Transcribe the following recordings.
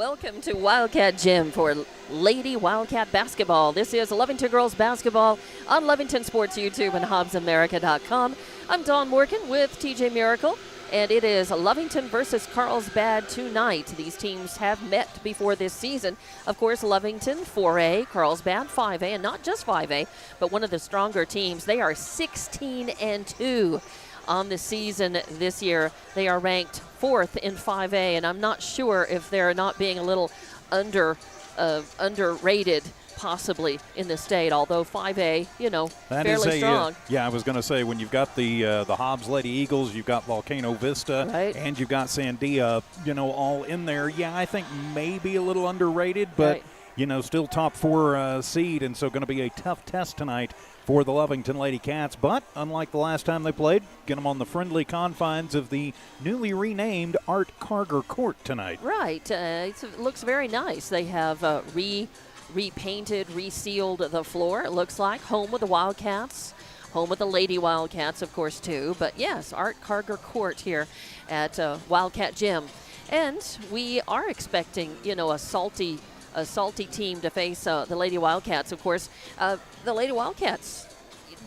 Welcome to Wildcat Gym for Lady Wildcat Basketball. This is Lovington Girls Basketball on Lovington Sports YouTube and HobbsAmerica.com. I'm Dawn Morgan with TJ Miracle, and it is Lovington versus Carlsbad tonight. These teams have met before this season. Of course, Lovington 4A, Carlsbad 5A, and not just 5A, but one of the stronger teams. They are 16-2. On the season this year. They are ranked 4th in 5A, and I'm not sure if they're not being a little underrated possibly in the state, although 5A, that fairly strong. I was going to say, when you've got the Hobbs Lady Eagles, you've got Volcano Vista, right, and you've got Sandia, all in there. Yeah, I think maybe a little underrated, but, right, still top 4 seed, and so going to be a tough test tonight for the Lovington Lady Cats. But unlike the last time they played, get them on the friendly confines of the newly renamed Art Carger Court tonight. Right. It looks very nice. They have repainted, resealed the floor, it looks like. Home with the Wildcats. Home with the Lady Wildcats, of course, too. But, yes, Art Carger Court here at Wildcat Gym. And we are expecting, a salty team to face the Lady Wildcats. Of course, the Lady Wildcats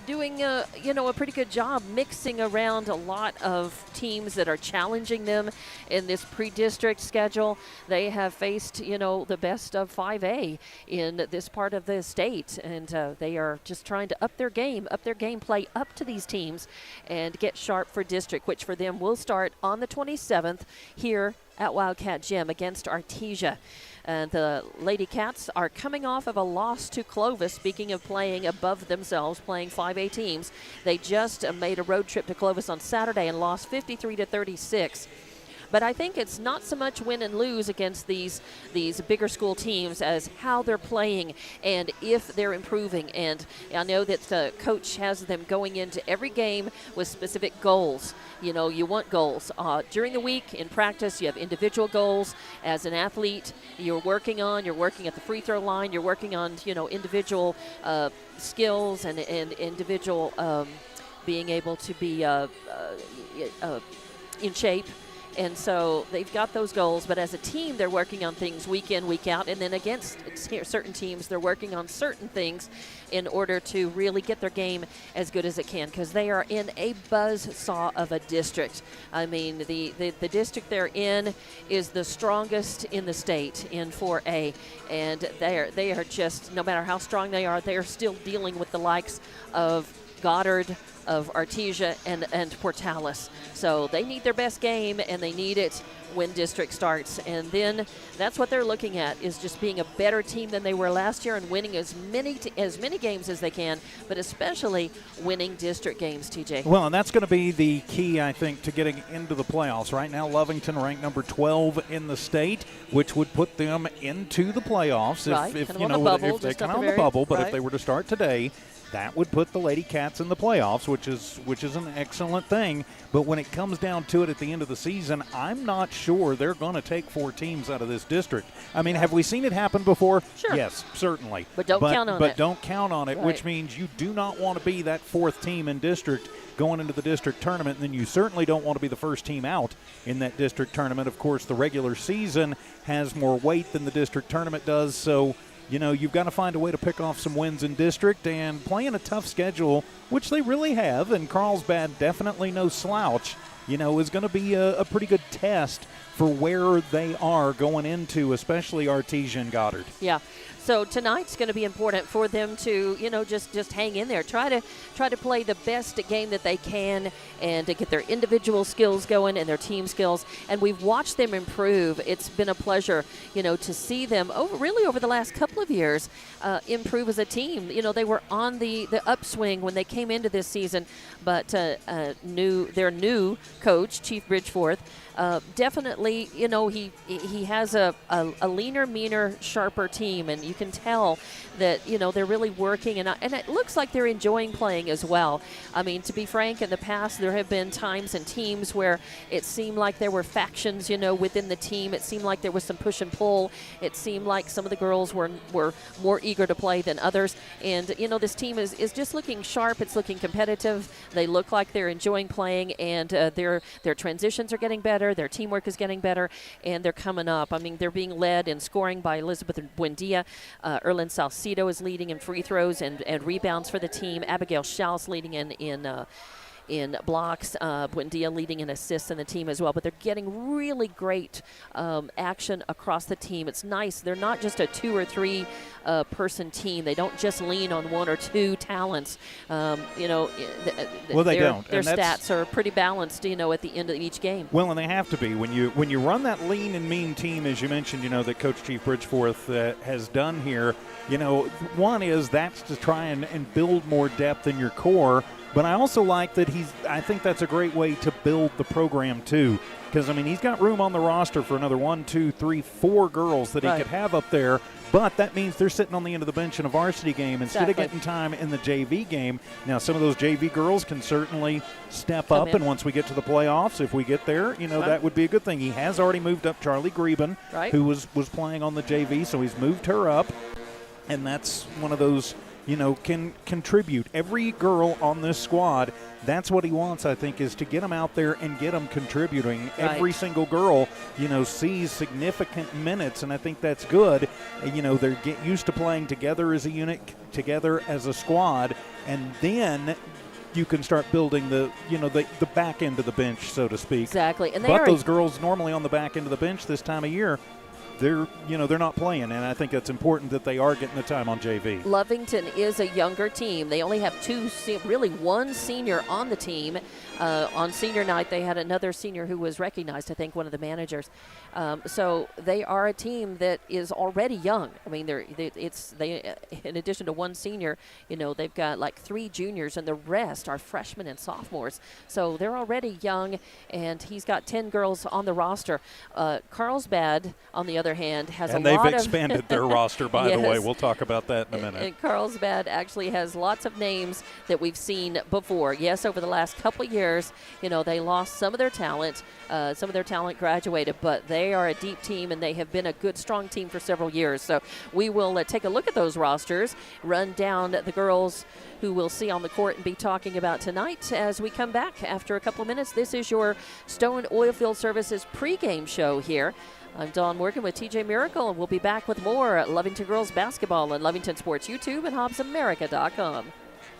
doing a pretty good job mixing around a lot of teams that are challenging them in this pre-district schedule. They have faced, the best of 5A in this part of the state, and they are just trying to up their gameplay up to these teams and get sharp for district, which for them will start on the 27th here at Wildcat Gym against Artesia. And the Lady Cats are coming off of a loss to Clovis. Speaking of playing above themselves, playing 5A teams, they just made a road trip to Clovis on Saturday and lost 53-36. But I think it's not so much win and lose against these bigger school teams as how they're playing and if they're improving. And I know that the coach has them going into every game with specific goals. You want goals. During the week in practice, you have individual goals. As an athlete, you're working at the free throw line, you're working on, individual skills and individual being able to be in shape. And so they've got those goals, but as a team, they're working on things week in, week out. And then against certain teams, they're working on certain things in order to really get their game as good as it can, because they are in a buzzsaw of a district. I mean, the district they're in is the strongest in the state in 4A. And they are just, no matter how strong they are still dealing with the likes of Goddard, of Artesia, and Portales. So they need their best game, and they need it when district starts. And then that's what they're looking at, is just being a better team than they were last year and winning as many games as they can, but especially winning district games, TJ. Well, and that's going to be the key, I think, to getting into the playoffs. Right now, Lovington ranked number 12 in the state, which would put them into the playoffs. Right, if they're kind of on the bubble, but if they were to start today, that would put the Lady Cats in the playoffs, which is an excellent thing. But when it comes down to it at the end of the season, I'm not sure they're going to take 4 teams out of this district. I mean, have we seen it happen before? Sure. Yes, certainly. But don't count on it. But don't count on it, right, which means you do not want to be that 4th team in district going into the district tournament, and then you certainly don't want to be the first team out in that district tournament. Of course, the regular season has more weight than the district tournament does, so you've got to find a way to pick off some wins in district, and playing a tough schedule, which they really have, and Carlsbad definitely no slouch, is going to be a pretty good test for where they are going into, especially Artesia and Goddard. Yeah. So tonight's going to be important for them to, just hang in there. Try to play the best game that they can and to get their individual skills going and their team skills. And we've watched them improve. It's been a pleasure, to see them over the last couple of years improve as a team. They were on the upswing when they came into this season, but their new coach, Chief Bridgeforth, definitely, he has a leaner, meaner, sharper team, and you You can tell that, they're really working, and it looks like they're enjoying playing as well. I mean, to be frank, in the past, there have been times and teams where it seemed like there were factions, within the team. It seemed like there was some push and pull. It seemed like some of the girls were more eager to play than others. And, this team is just looking sharp. It's looking competitive. They look like they're enjoying playing, and their transitions are getting better. Their teamwork is getting better, and they're coming up. I mean, they're being led in scoring by Elizabeth Buendia. Erlyn Salcido is leading in free throws and rebounds for the team. Abigail Schaus leading in blocks, Buendia leading in assists in the team as well. But they're getting really great action across the team. It's nice. They're not just a 2 or 3 person team. They don't just lean on 1 or 2 talents. Well, they don't. Their and stats are pretty balanced, at the end of each game. Well, and they have to be. When you run that lean and mean team, as you mentioned, that Coach Chief Bridgeforth has done here, one is that's to try and build more depth in your core. But I also like that I think that's a great way to build the program too. Because, he's got room on the roster for another 1, 2, 3, 4 girls that he could have up there. But that means they're sitting on the end of the bench in a varsity game instead of getting time in the JV game. Now, some of those JV girls can certainly step up. And once we get to the playoffs, if we get there, that would be a good thing. He has already moved up Charlie Greben, who was playing on the JV, so he's moved her up. And that's one of those – can contribute. Every girl on this squad, that's what he wants, I think, is to get them out there and get them contributing. Right. Every single girl, sees significant minutes, and I think that's good. They're get used to playing together as a unit, together as a squad, and then you can start building the back end of the bench, so to speak. Exactly. And those girls normally on the back end of the bench this time of year, they're not playing, and I think it's important that they are getting the time on JV. Lovington is a younger team. They only have one senior on the team. On senior night, they had another senior who was recognized, I think, one of the managers. So they are a team that is already young. I mean, they in addition to one senior, they've got like 3 juniors, and the rest are freshmen and sophomores. So they're already young, and he's got 10 girls on the roster. Carlsbad, on the other hand, has a lot of... And they've expanded their roster, by the way. We'll talk about that in a minute. And Carlsbad actually has lots of names that we've seen before. Yes, over the last couple of years, they lost some of their talent. Some of their talent graduated, but they are a deep team, and they have been a good, strong team for several years. So we will take a look at those rosters, run down the girls who we'll see on the court and be talking about tonight as we come back after a couple of minutes. This is your Stone Oilfield Services pregame show here. I'm Dawn Morgan with TJ Miracle, and we'll be back with more at Lovington Girls Basketball on Lovington Sports YouTube and HobbsAmerica.com.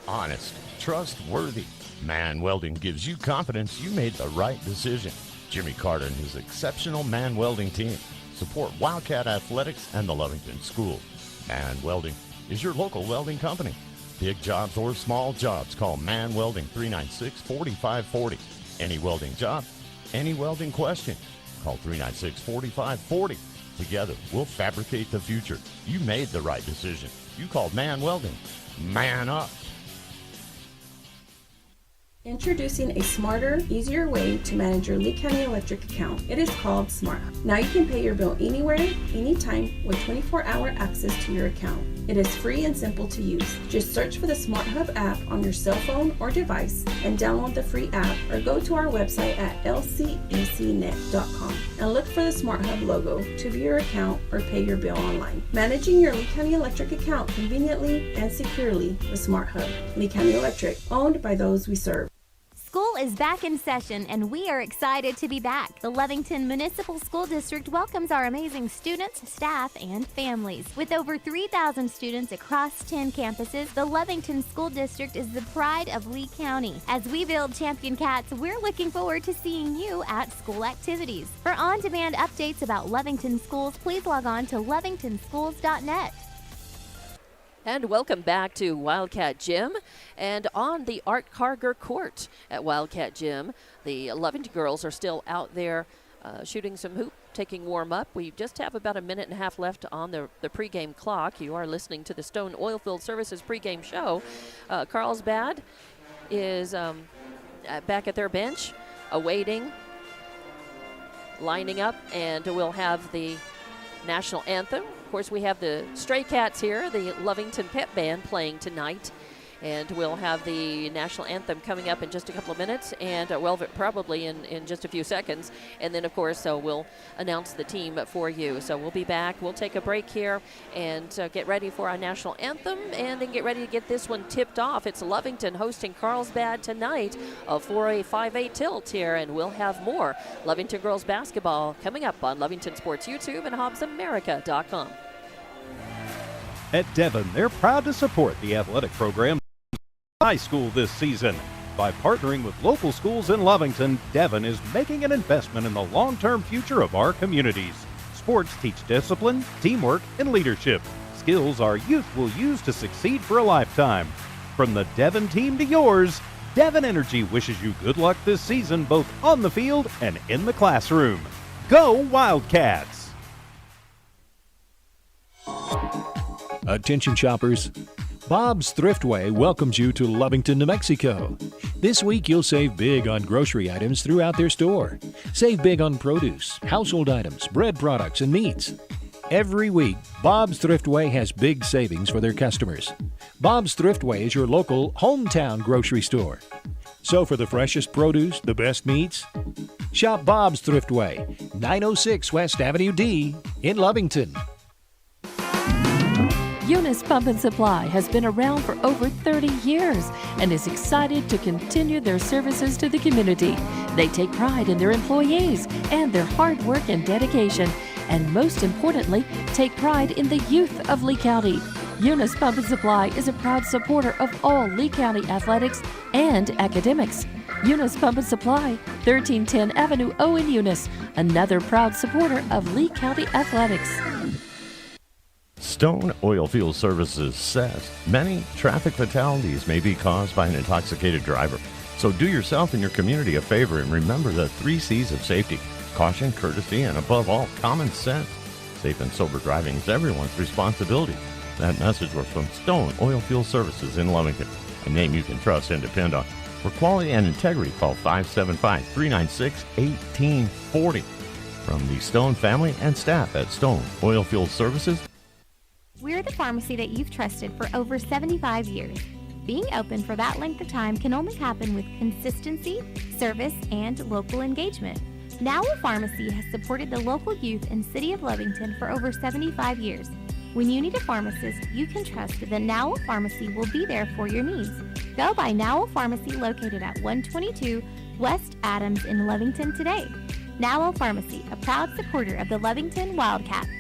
Honest, trustworthy. Man Welding gives you confidence you made the right decision. Jimmy Carter and his exceptional Man Welding team support Wildcat Athletics and the Lovington School. Man Welding is your local welding company. Big jobs or small jobs, call Man Welding 396-4540. Any welding job, any welding question, call 396-4540. Together, we'll fabricate the future. You made the right decision. You called Man Welding. Man up. Introducing a smarter, easier way to manage your Lee County Electric account. It is called SmartHub. Now you can pay your bill anywhere, anytime, with 24-hour access to your account. It is free and simple to use. Just search for the SmartHub app on your cell phone or device and download the free app, or go to our website at lcecnet.com and look for the SmartHub logo to view your account or pay your bill online. Managing your Lee County Electric account conveniently and securely with SmartHub. Lee County Electric, owned by those we serve. School is back in session, and we are excited to be back. The Lovington Municipal School District welcomes our amazing students, staff, and families. With over 3,000 students across 10 campuses, the Lovington School District is the pride of Lee County. As we build champion cats, we're looking forward to seeing you at school activities. For on-demand updates about Lovington schools, please log on to lovingtonschools.net. And welcome back to Wildcat Gym. And on the Art Carger court at Wildcat Gym, the Lovington girls are still out there shooting some hoop, taking warm up. We just have about a minute and a half left on the pregame clock. You are listening to the Stone Oilfield Services pregame show. Carlsbad is back at their bench, awaiting, lining up, and we'll have the national anthem. Of course, we have the Stray Cats here, the Lovington Pep Band, playing tonight. And we'll have the national anthem coming up in just a couple of minutes, and probably in just a few seconds. And then, of course, we'll announce the team for you. So we'll be back. We'll take a break here and get ready for our national anthem, and then get ready to get this one tipped off. It's Lovington hosting Carlsbad tonight for a 5A tilt here, and we'll have more Lovington girls basketball coming up on Lovington Sports YouTube and HobbsAmerica.com. At Devon, they're proud to support the athletic program high school this season. By partnering with local schools in Lovington, Devon is making an investment in the long-term future of our communities. Sports teach discipline, teamwork, and leadership, skills our youth will use to succeed for a lifetime. From the Devon team to yours, Devon Energy wishes you good luck this season, both on the field and in the classroom. Go Wildcats! Attention shoppers, Bob's Thriftway welcomes you to Lovington, New Mexico. This week you'll save big on grocery items throughout their store. Save big on produce, household items, bread products, and meats. Every week, Bob's Thriftway has big savings for their customers. Bob's Thriftway is your local hometown grocery store. So for the freshest produce, the best meats, shop Bob's Thriftway, 906 West Avenue D in Lovington. Eunice Pump and Supply has been around for over 30 years and is excited to continue their services to the community. They take pride in their employees and their hard work and dedication, and most importantly, take pride in the youth of Lee County. Eunice Pump and Supply is a proud supporter of all Lee County athletics and academics. Eunice Pump and Supply, 1310 Avenue O in Eunice, another proud supporter of Lee County athletics. Stone Oilfield Services says many traffic fatalities may be caused by an intoxicated driver. So do yourself and your community a favor and remember the 3 C's of safety: caution, courtesy, and above all, common sense. Safe and sober driving is everyone's responsibility. That message was from Stone Oilfield Services in Lovington, a name you can trust and depend on. For quality and integrity, call 575-396-1840. From the Stone family and staff at Stone Oilfield Services, We're the pharmacy that you've trusted for over 75 years. Being open for that length of time can only happen with consistency, service, and local engagement. Nowell Pharmacy has supported the local youth in City of Lovington for over 75 years. When you need a pharmacist, you can trust that Nowell Pharmacy will be there for your needs. Go by Nowell Pharmacy located at 122 West Adams in Lovington today. Nowell Pharmacy, a proud supporter of the Lovington Wildcats.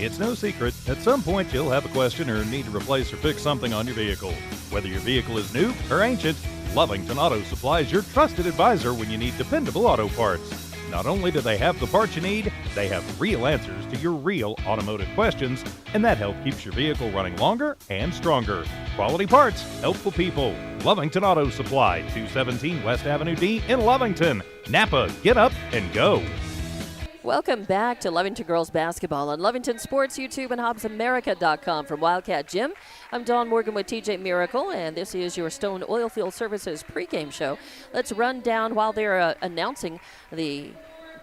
It's no secret, at some point you'll have a question or need to replace or fix something on your vehicle. Whether your vehicle is new or ancient, Lovington Auto Supply is your trusted advisor when you need dependable auto parts. Not only do they have the parts you need, they have real answers to your real automotive questions, and that help keeps your vehicle running longer and stronger. Quality parts, helpful people. Lovington Auto Supply, 217 West Avenue D in Lovington. Napa, get up and go. Welcome back to Lovington Girls Basketball on Lovington Sports YouTube and HobbsAmerica.com. From Wildcat Gym, I'm Dawn Morgan with TJ Miracle, and this is your Stone Oilfield Services pregame show. Let's run down while they're announcing the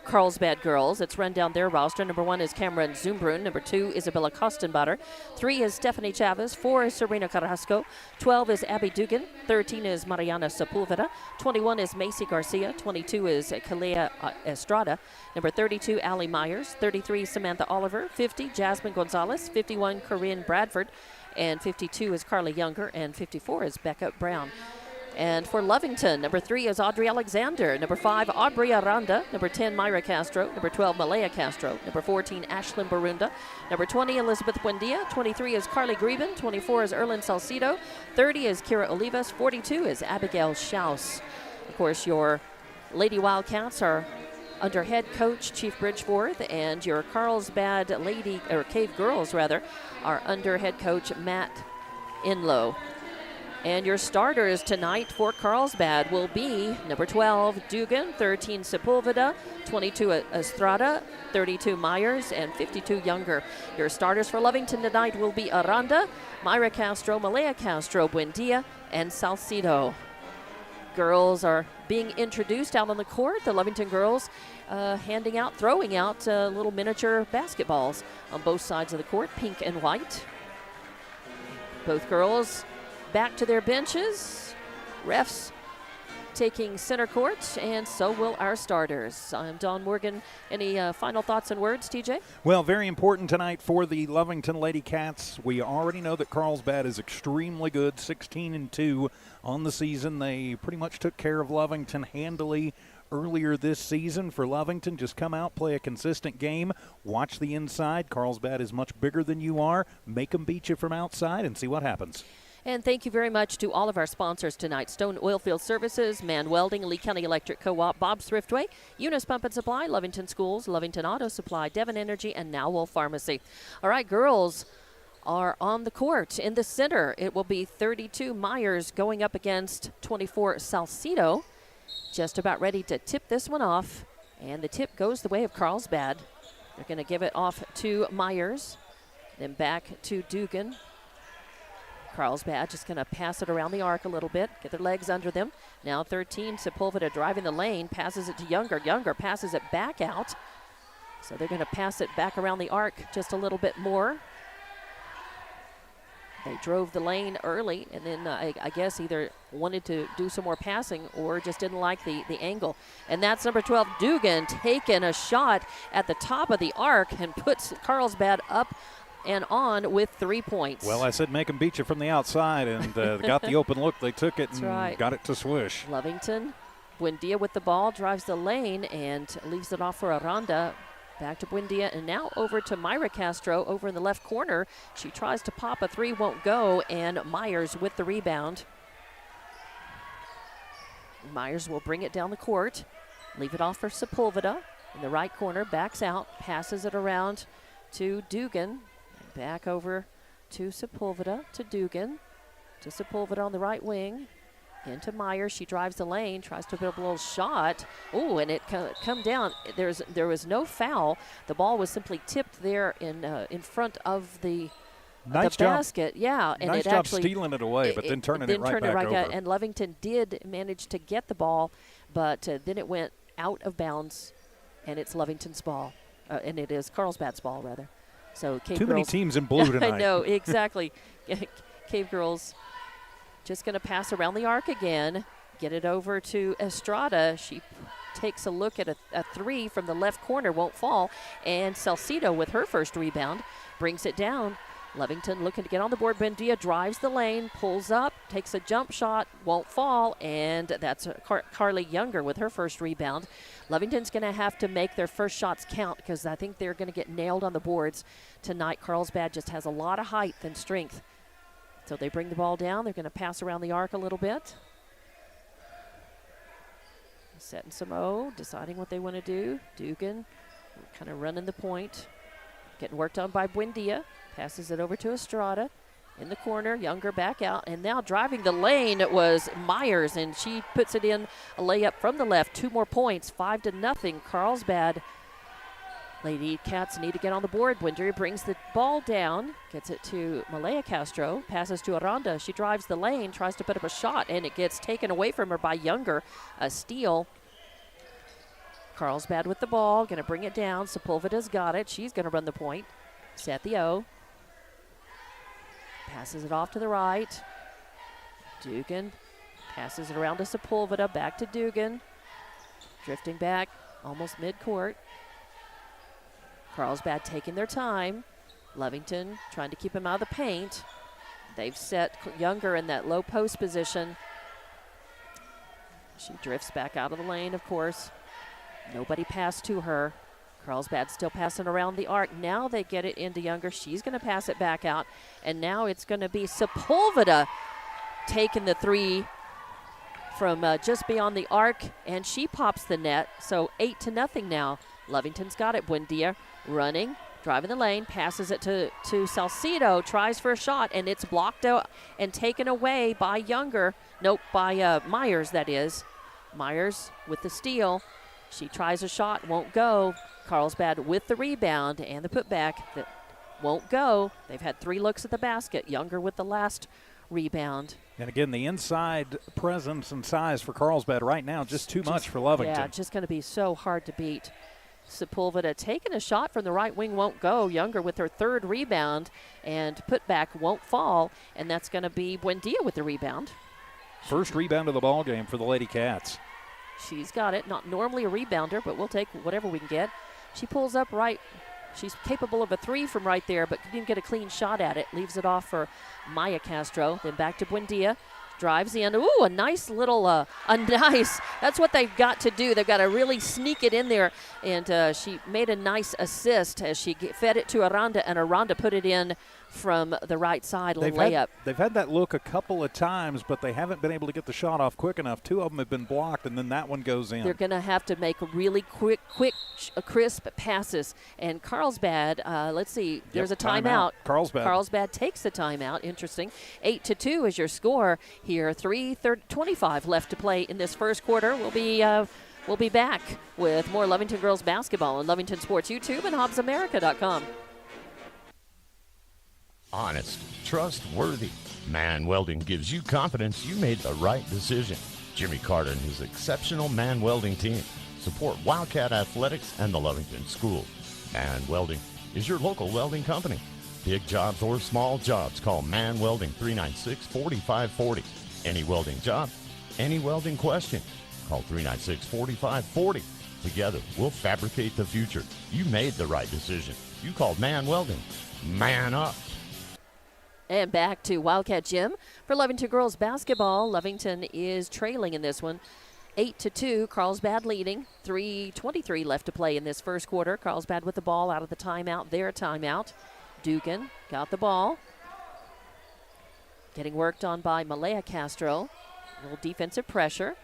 Carlsbad girls. Let's run down their roster. Number 1 is Cameron Zumbrun. Number 2, Isabella Kostenbader. 3 is Stephanie Chavez. 4 is Serena Carrasco. 12 is Abby Dugan. 13 is Mariana Sepulveda. 21 is Macy Garcia. 22 is Kalea Estrada. Number 32, Allie Myers. 33, Samantha Oliver. 50, Jasmine Gonzalez. 51, Corinne Bradford. And 52 is Carly Younger. And 54 is Becca Brown. And for Lovington, number 3 is Audrey Alexander. Number 5, Aubrey Aranda. Number 10, Myra Castro. Number 12, Malaya Castro. Number 14, Ashlyn Barunda. Number 20, Elizabeth Buendia. 23 is Carly Greben. 24 is Erlyn Salcido. 30 is Kira Olivas. 42 is Abigail Schaus. Of course, your Lady Wildcats are under head coach Chief Bridgeforth, and your Carlsbad Cavegirls are under head coach Matt Inlow. And your starters tonight for Carlsbad will be number 12, Dugan, 13, Sepulveda, 22, Estrada, 32, Myers, and 52, Younger. Your starters for Lovington tonight will be Aranda, Myra Castro, Malaya Castro, Buendia, and Salcido. girls are being introduced out on the court. The Lovington girls throwing out little miniature basketballs on both sides of the court, pink and white. Both girls back to their benches. Refs taking center court, and so will our starters. I'm Dawn Morgan. Any final thoughts and words, TJ? Well, very important tonight for the Lovington Lady Cats. We already know that Carlsbad is extremely good, 16-2 on the season. They pretty much took care of Lovington handily earlier this season. For Lovington, just come out, play a consistent game, watch the inside. Carlsbad is much bigger than you are. Make them beat you from outside and see what happens. And thank you very much to all of our sponsors tonight. Stone Oilfield Services, Man Welding, Lee County Electric Co-op, Bob's Thriftway, Eunice Pump and Supply, Lovington Schools, Lovington Auto Supply, Devon Energy, and Now Wolf Pharmacy. All right, girls are on the court. In the center, it will be 32 Myers going up against 24 Salcedo. Just about ready to tip this one off. And the tip goes the way of Carlsbad. They're going to give it off to Myers, then back to Dugan. Carlsbad just going to pass it around the arc a little bit, get their legs under them. Now 13, Sepulveda driving the lane, passes it to Younger. Younger passes it back out. So they're going to pass it back around the arc just a little bit more. They drove the lane early and then I guess either wanted to do some more passing or just didn't like the angle. And that's number 12, Dugan, taking a shot at the top of the arc and puts Carlsbad up and on with 3 points. Well, I said make them beat you from the outside, and got the open look. They took it got it to swish. Lovington, Buendia with the ball, drives the lane and leaves it off for Aranda. Back to Buendia, and now over to Myra Castro over in the left corner. She tries to pop a three, won't go, and Myers with the rebound. Myers will bring it down the court, leave it off for Sepulveda in the right corner, backs out, passes it around to Dugan. Back over to Sepulveda, to Dugan, to Sepulveda on the right wing, into Myers. She drives the lane, tries to build a little shot. Oh, and it come down. There was no foul. The ball was simply tipped there in front of the basket. Yeah, and nice it job actually stealing it away, but then turning it right back over. And Lovington did manage to get the ball, but then it went out of bounds, and it's Lovington's ball, and it is Carlsbad's ball rather. So Too many teams in blue tonight. I know, exactly. Cavegirls just going to pass around the arc again, get it over to Estrada. She takes a look at a three from the left corner, won't fall. And Salcedo with her first rebound brings it down. Lovington looking to get on the board. Buendia drives the lane, pulls up, takes a jump shot, won't fall, and that's Carly Younger with her first rebound. Lovington's going to have to make their first shots count because I think they're going to get nailed on the boards tonight. Carlsbad just has a lot of height and strength. So they bring the ball down. They're going to pass around the arc a little bit. Setting some O, deciding what they want to do. Dugan kind of running the point. Getting worked on by Buendia. Passes it over to Estrada. In the corner, Younger back out. And now driving the lane was Myers, and she puts it in a layup from the left. 2 more points, 5-0. Carlsbad. Lady Cats need to get on the board. Buendia brings the ball down, gets it to Malaya Castro, passes to Aranda. She drives the lane, tries to put up a shot, and it gets taken away from her by Younger. A steal. Carlsbad with the ball, going to bring it down. Sepulveda's got it. She's going to run the point. Set the O. Passes it off to the right. Dugan passes it around to Sepulveda. Back to Dugan. Drifting back, almost mid-court. Carlsbad taking their time. Lovington trying to keep him out of the paint. They've set Younger in that low post position. She drifts back out of the lane, of course. Nobody passed to her. Carlsbad still passing around the arc. Now they get it into Younger. She's going to pass it back out. And now it's going to be Sepulveda taking the three from just beyond the arc. And she pops the net. So 8-0 now. Lovington's got it. Buendia running, driving the lane, passes it to Salcedo, tries for a shot, and it's blocked out and taken away by Younger. Nope, by Myers, that is. Myers with the steal. She tries a shot, won't go. Carlsbad with the rebound and the putback that won't go. They've had 3 looks at the basket. Younger with the last rebound. And again, the inside presence and size for Carlsbad right now, just too much for Lovington. Yeah, just going to be so hard to beat. Sepulveda taking a shot from the right wing won't go. Younger with her third rebound, and putback won't fall, and that's going to be Buendia with the rebound. First rebound of the ball game for the Lady Cats. She's got it. Not normally a rebounder, but we'll take whatever we can get. She pulls up right. She's capable of a three from right there, but didn't get a clean shot at it. Leaves it off for Maya Castro. Then back to Buendia. Drives in. Ooh, a nice little, that's what they've got to do. They've got to really sneak it in there. And she made a nice assist as she fed it to Aranda, and Aranda put it in from the right side, a little layup. They've had that look a couple of times, but they haven't been able to get the shot off quick enough. Two of them have been blocked, and then that one goes in. They're going to have to make really quick, crisp passes. And Carlsbad, let's see, there's a timeout. Carlsbad takes the timeout. Interesting. 8-2 is your score here. 3:25 left to play in this first quarter. We'll be back with more Lovington girls basketball on Lovington Sports YouTube and HobbsAmerica.com. Honest, trustworthy. Man Welding gives you confidence you made the right decision. Jimmy Carter and his exceptional Man Welding team support Wildcat Athletics and the Lovington School. Man Welding is your local welding company. Big jobs or small jobs, call Man Welding 396-4540. Any welding job, any welding question, call 396-4540. Together, we'll fabricate the future. You made the right decision. You called Man Welding. Man up. And back to Wildcat Gym for Lovington girls basketball. Lovington is trailing in this one, 8-2. Carlsbad leading. 3:23 left to play in this first quarter. Carlsbad with the ball out of the timeout. Their timeout. Dugan got the ball. Getting worked on by Malaya Castro. A little defensive pressure.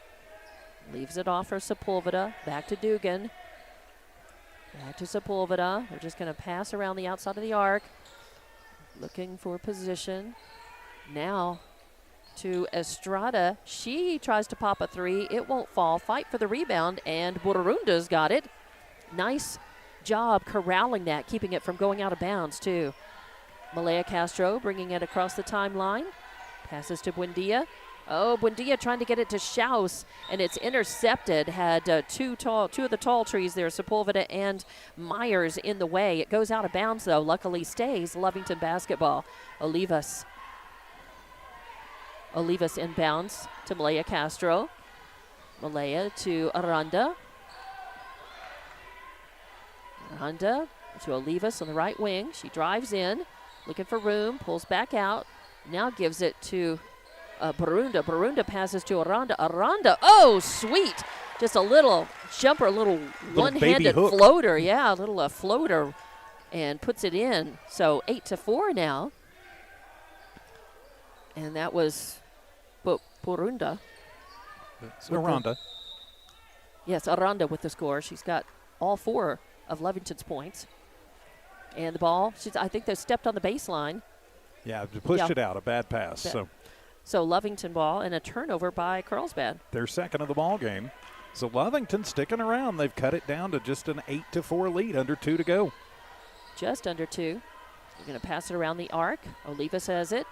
Leaves it off for Sepulveda. Back to Dugan. Back to Sepulveda. They're just going to pass around the outside of the arc. Looking for position. Now to Estrada. She tries to pop a three. It won't fall. Fight for the rebound, and Burunda's got it. Nice job corralling that, keeping it from going out of bounds, too. Malaya Castro bringing it across the timeline. Passes to Buendia. Oh, Buendia trying to get it to Schaus, and it's intercepted. Had two of the tall trees there, Sepulveda and Myers, in the way. It goes out of bounds, though. Luckily stays Lovington basketball. Olivas inbounds to Malaya Castro. Malaya to Aranda. Aranda to Olivas on the right wing. She drives in, looking for room, pulls back out. Now gives it to Burunda. Burunda passes to Aranda. Aranda, oh, sweet. Just a little jumper, a little one-handed floater. Yeah, a little floater, and puts it in. So 8-4 now. And that was Burunda. Aranda. Yes, Aranda with the score. She's got all four of Lovington's points. And the ball, I think they stepped on the baseline. Yeah, pushed it out, a bad pass. So Lovington ball and a turnover by Carlsbad. Their second of the ball game. So Lovington sticking around. They've cut it down to just an 8-4 lead, under 2 to go. Just under 2. They're going to pass it around the arc. Olivas has it.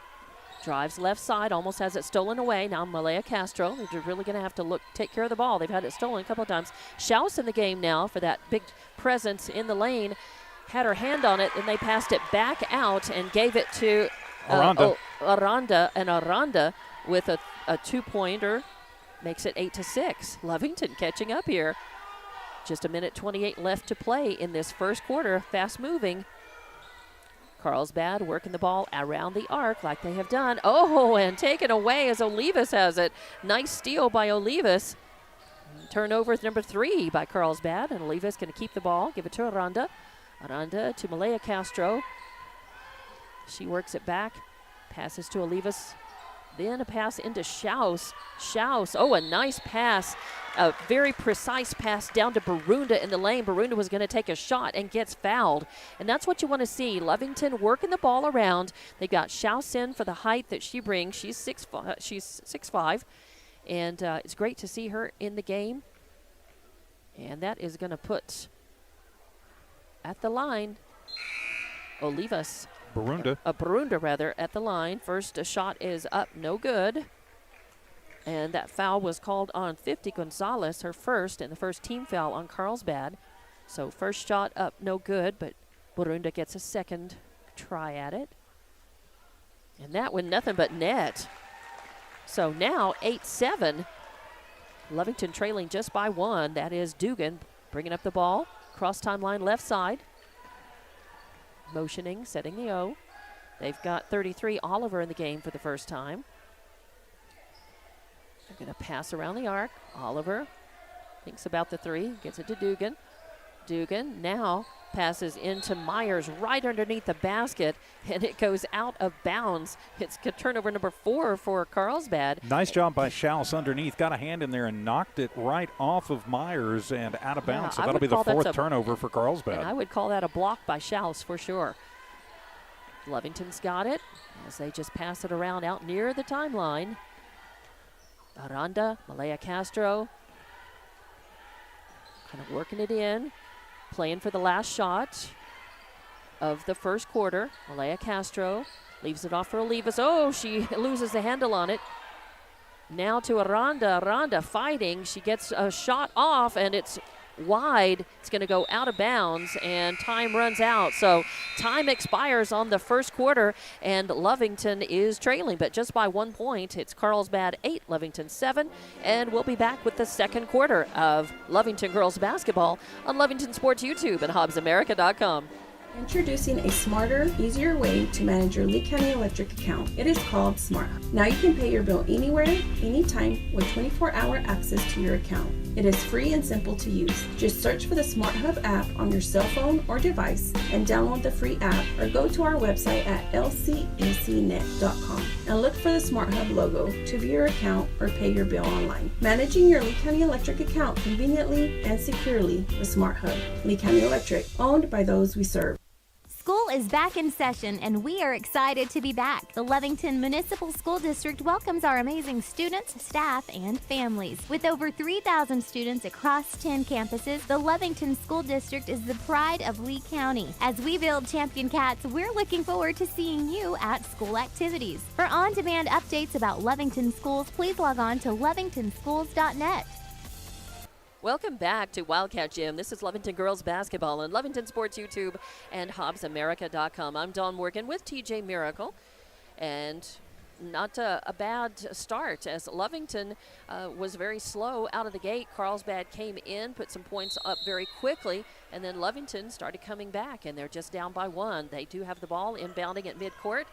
Drives left side, almost has it stolen away. Now Malaya Castro. They're really going to have to take care of the ball. They've had it stolen a couple of times. Schaus in the game now for that big presence in the lane. Had her hand on it, and they passed it back out and gave it to Aranda. And Aranda with a two-pointer makes it 8-6. Lovington catching up here. Just 1:28 left to play in this first quarter. Fast-moving. Carlsbad working the ball around the arc like they have done. Oh, and taken away as Olivas has it. Nice steal by Olivas. Turnover number 3 by Carlsbad, and Olivas going to keep the ball. Give it to Aranda. Aranda to Malaya Castro. She works it back. Passes to Olivas. Then a pass into Schaus. Schaus, oh, a nice pass. A very precise pass down to Burunda in the lane. Burunda was going to take a shot and gets fouled. And that's what you want to see. Lovington working the ball around. They got Schaus in for the height that she brings. She's 6'5". And it's great to see her in the game. And that is going to put at the line Olivas. Barunda. Rather, at the line. First shot is up, no good. And that foul was called on 50 Gonzalez, her first, and the first team foul on Carlsbad. So first shot up, no good, but Barunda gets a second try at it. And that one, nothing but net. So now 8-7. Lovington trailing just by one. That is Dugan bringing up the ball. Cross timeline left side. Motioning, setting the O. They've got 33 Oliver in the game for the first time. They're going to pass around the arc. Oliver thinks about the three, gets it to Dugan. Dugan now passes into Myers right underneath the basket, and it goes out of bounds. It's turnover number 4 for Carlsbad. Nice job by Schaus underneath. Got a hand in there and knocked it right off of Myers and out of bounds. So that'll be the 4th turnover for Carlsbad. And I would call that a block by Schaus for sure. Lovington's got it as they just pass it around out near the timeline. Aranda, Malaya Castro, kind of working it in, playing for the last shot of the first quarter. Malaya Castro leaves it off for Olivas. Oh, she loses the handle on it. Now to Aranda. Aranda fighting. She gets a shot off, and it's wide. It's going to go out of bounds, and time runs out. So time expires on the first quarter, and Lovington is trailing, but just by 1 point. It's Carlsbad 8, Lovington 7, and we'll be back with the second quarter of Lovington girls basketball on Lovington Sports YouTube and HobbsAmerica.com. Introducing a smarter, easier way to manage your Lee County Electric account. It is called SmartHub. Now you can pay your bill anywhere, anytime, with 24-hour access to your account. It is free and simple to use. Just search for the SmartHub app on your cell phone or device and download the free app, or go to our website at lcecnet.com and look for the SmartHub logo to view your account or pay your bill online. Managing your Lee County Electric account conveniently and securely with SmartHub. Lee County Electric, owned by those we serve. School is back in session, and we are excited to be back. The Lovington Municipal School District welcomes our amazing students, staff, and families. With over 3,000 students across 10 campuses, the Lovington School District is the pride of Lee County. As we build champion cats, we're looking forward to seeing you at school activities. For on-demand updates about Lovington schools, please log on to lovingtonschools.net. Welcome back to Wildcat Gym. This is Lovington Girls Basketball on Lovington Sports YouTube and HobbsAmerica.com. I'm Dawn Morgan with TJ Miracle. And not a bad start, as Lovington was very slow out of the gate. Carlsbad came in, put some points up very quickly, and then Lovington started coming back, and they're just down by 1. They do have the ball inbounding at midcourt.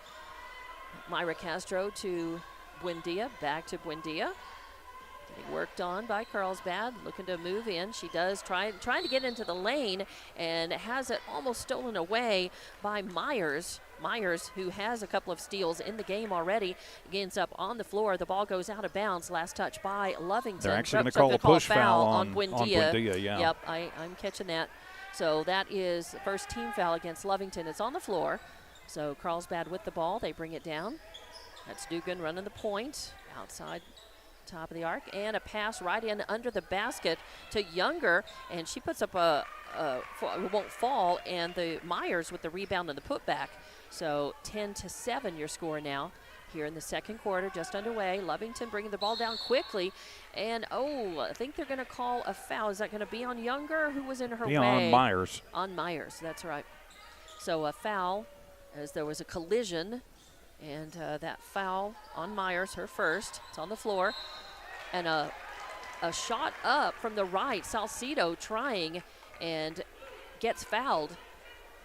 Myra Castro to Buendia, back to Buendia. Getting worked on by Carlsbad, looking to move in. She does trying to get into the lane and has it almost stolen away by Myers. Myers, who has a couple of steals in the game already, gains up on the floor. The ball goes out of bounds. Last touch by Lovington. They're actually going to call a push foul on Buendia. Yeah. Yep, I'm catching that. So that is the first team foul against Lovington. It's on the floor. So Carlsbad with the ball. They bring it down. That's Dugan running the point outside. Top of the arc, and a pass right in under the basket to Younger, and she puts up it won't fall, and the Myers with the rebound and the putback. So 10-7 your score now here in the second quarter, just underway. Lovington bringing the ball down quickly, and I think they're going to call a foul. Is that going to be on Younger, who was in her way? On Myers. On Myers, that's right. So a foul, as there was a collision. And that foul on Myers, her first. It's on the floor. And a shot up from the right. Salcido trying and gets fouled.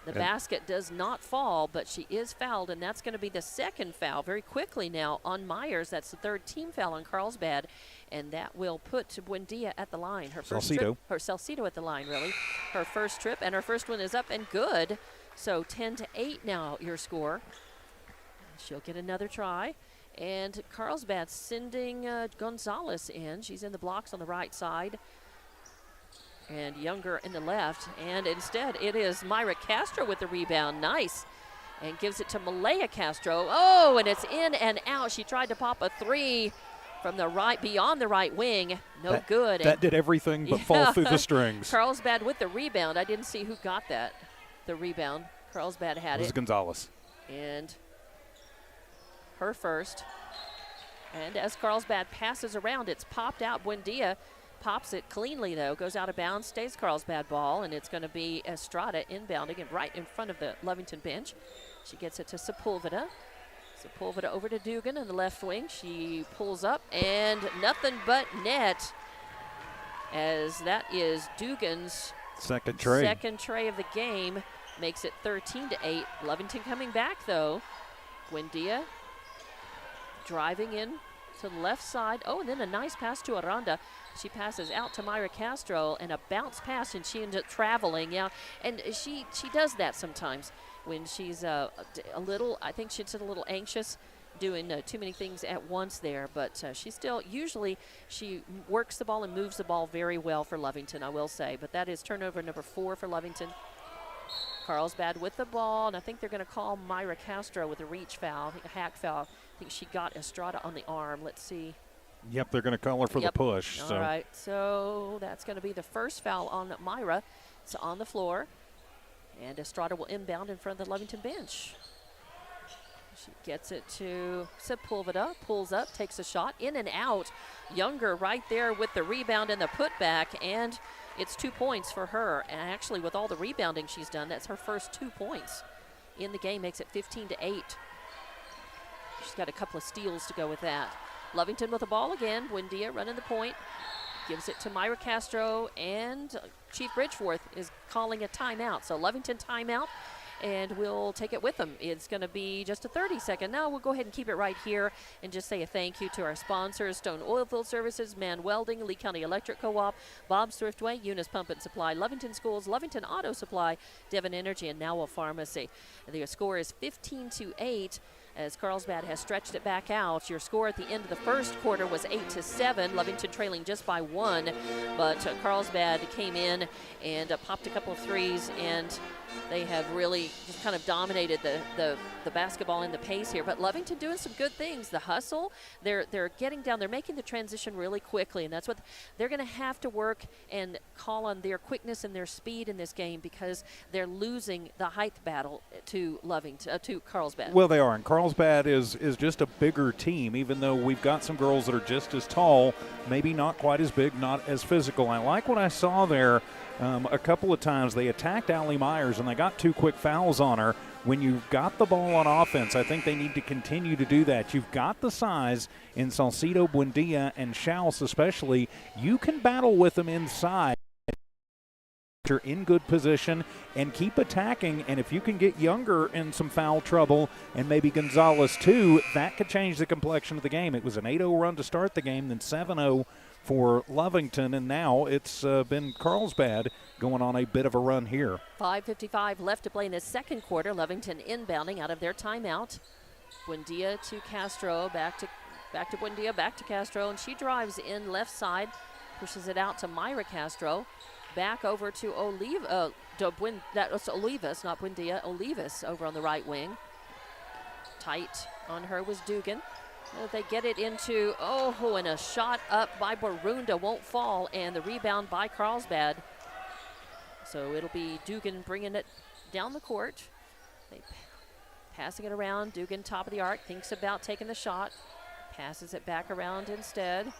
The basket does not fall, but she is fouled, and that's going to be the second foul very quickly now on Myers. That's the third team foul on Carlsbad, and that will put Buendia at the line. Her first trip, her Salcido at the line, really. Her first trip, and her first one is up and good. So 10-8 now your score. She'll get another try. And Carlsbad sending Gonzalez in. She's in the blocks on the right side. And Younger in the left. And instead, it is Myra Castro with the rebound. Nice. And gives it to Malaya Castro. Oh, and it's in and out. She tried to pop a three from the right, beyond the right wing. No good. That did everything but fall through the strings. Carlsbad with the rebound. I didn't see who got that, the rebound. Carlsbad had it. It was Gonzalez. And her first. And as Carlsbad passes around, it's popped out. Buendia pops it cleanly, though. Goes out of bounds, stays Carlsbad ball, and it's going to be Estrada inbounding and right in front of the Lovington bench. She gets it to Sepulveda. Sepulveda over to Dugan in the left wing. She pulls up, and nothing but net, as that is Dugan's second tray of the game. Makes it 13-8. Lovington coming back, though. Buendia driving in to the left side. Oh, and then a nice pass to Aranda. She passes out to Myra Castro, and a bounce pass, and she ends up traveling. Yeah, and she does that sometimes when she's a little, I think she's a little anxious, doing too many things at once there. But she still, usually she works the ball and moves the ball very well for Lovington, I will say. But that is turnover number 4 for Lovington. Carlsbad with the ball, and I think they're going to call Myra Castro with a reach foul, a hack foul. I think she got Estrada on the arm. Let's see. Yep, they're going to call her for the push. All right, so that's going to be the first foul on Myra. It's on the floor, and Estrada will inbound in front of the Lovington bench. She gets it to Sepulveda, pulls up, takes a shot, in and out. Younger right there with the rebound and the putback, and it's 2 points for her. And actually, with all the rebounding she's done, that's her first 2 points in the game, makes it 15-8. She's got a couple of steals to go with that. Lovington with the ball again. Buendia running the point. Gives it to Myra Castro, and Chief Bridgeforth is calling a timeout. So Lovington timeout, and we'll take it with them. It's going to be just a 30-second. Now we'll go ahead and keep it right here and just say a thank you to our sponsors: Stone Oilfield Services, Mann Welding, Lee County Electric Co-op, Bob's Thriftway, Eunice Pump and Supply, Lovington Schools, Lovington Auto Supply, Devon Energy, and Nowell Pharmacy. The score is 15-8. As Carlsbad has stretched it back out. Your score at the end of the first quarter was 8-7. Lovington trailing just by 1, but Carlsbad came in and popped a couple of threes, and they have really just kind of dominated the basketball and the pace here. But Lovington doing some good things. The hustle, they're getting down. They're making the transition really quickly, and that's what they're going to have to work and call on their quickness and their speed in this game, because they're losing the height battle to Lovington, to Carlsbad. Well, they are, and Carlsbad is just a bigger team, even though we've got some girls that are just as tall, maybe not quite as big, not as physical. I like what I saw there. A couple of times they attacked Allie Myers, and they got 2 quick fouls on her. When you've got the ball on offense, I think they need to continue to do that. You've got the size in Salcido, Buendia, and Schaus especially. You can battle with them inside. You're in good position and keep attacking, and if you can get Younger in some foul trouble, and maybe Gonzalez too, that could change the complexion of the game. It was an 8-0 run to start the game, then 7-0 for Lovington, and now it's been Carlsbad going on a bit of a run here. 5:55 left to play in the second quarter. Lovington inbounding out of their timeout. Buendia to Castro, back to Buendia, back to Castro, and she drives in left side, pushes it out to Myra Castro. Back over to that was Olivas, not Buendia, Olivas over on the right wing. Tight on her was Dugan. They get it into, and a shot up by Barunda won't fall, and the rebound by Carlsbad. So it'll be Dugan bringing it down the court. They passing it around. Dugan, top of the arc, thinks about taking the shot. Passes it back around instead.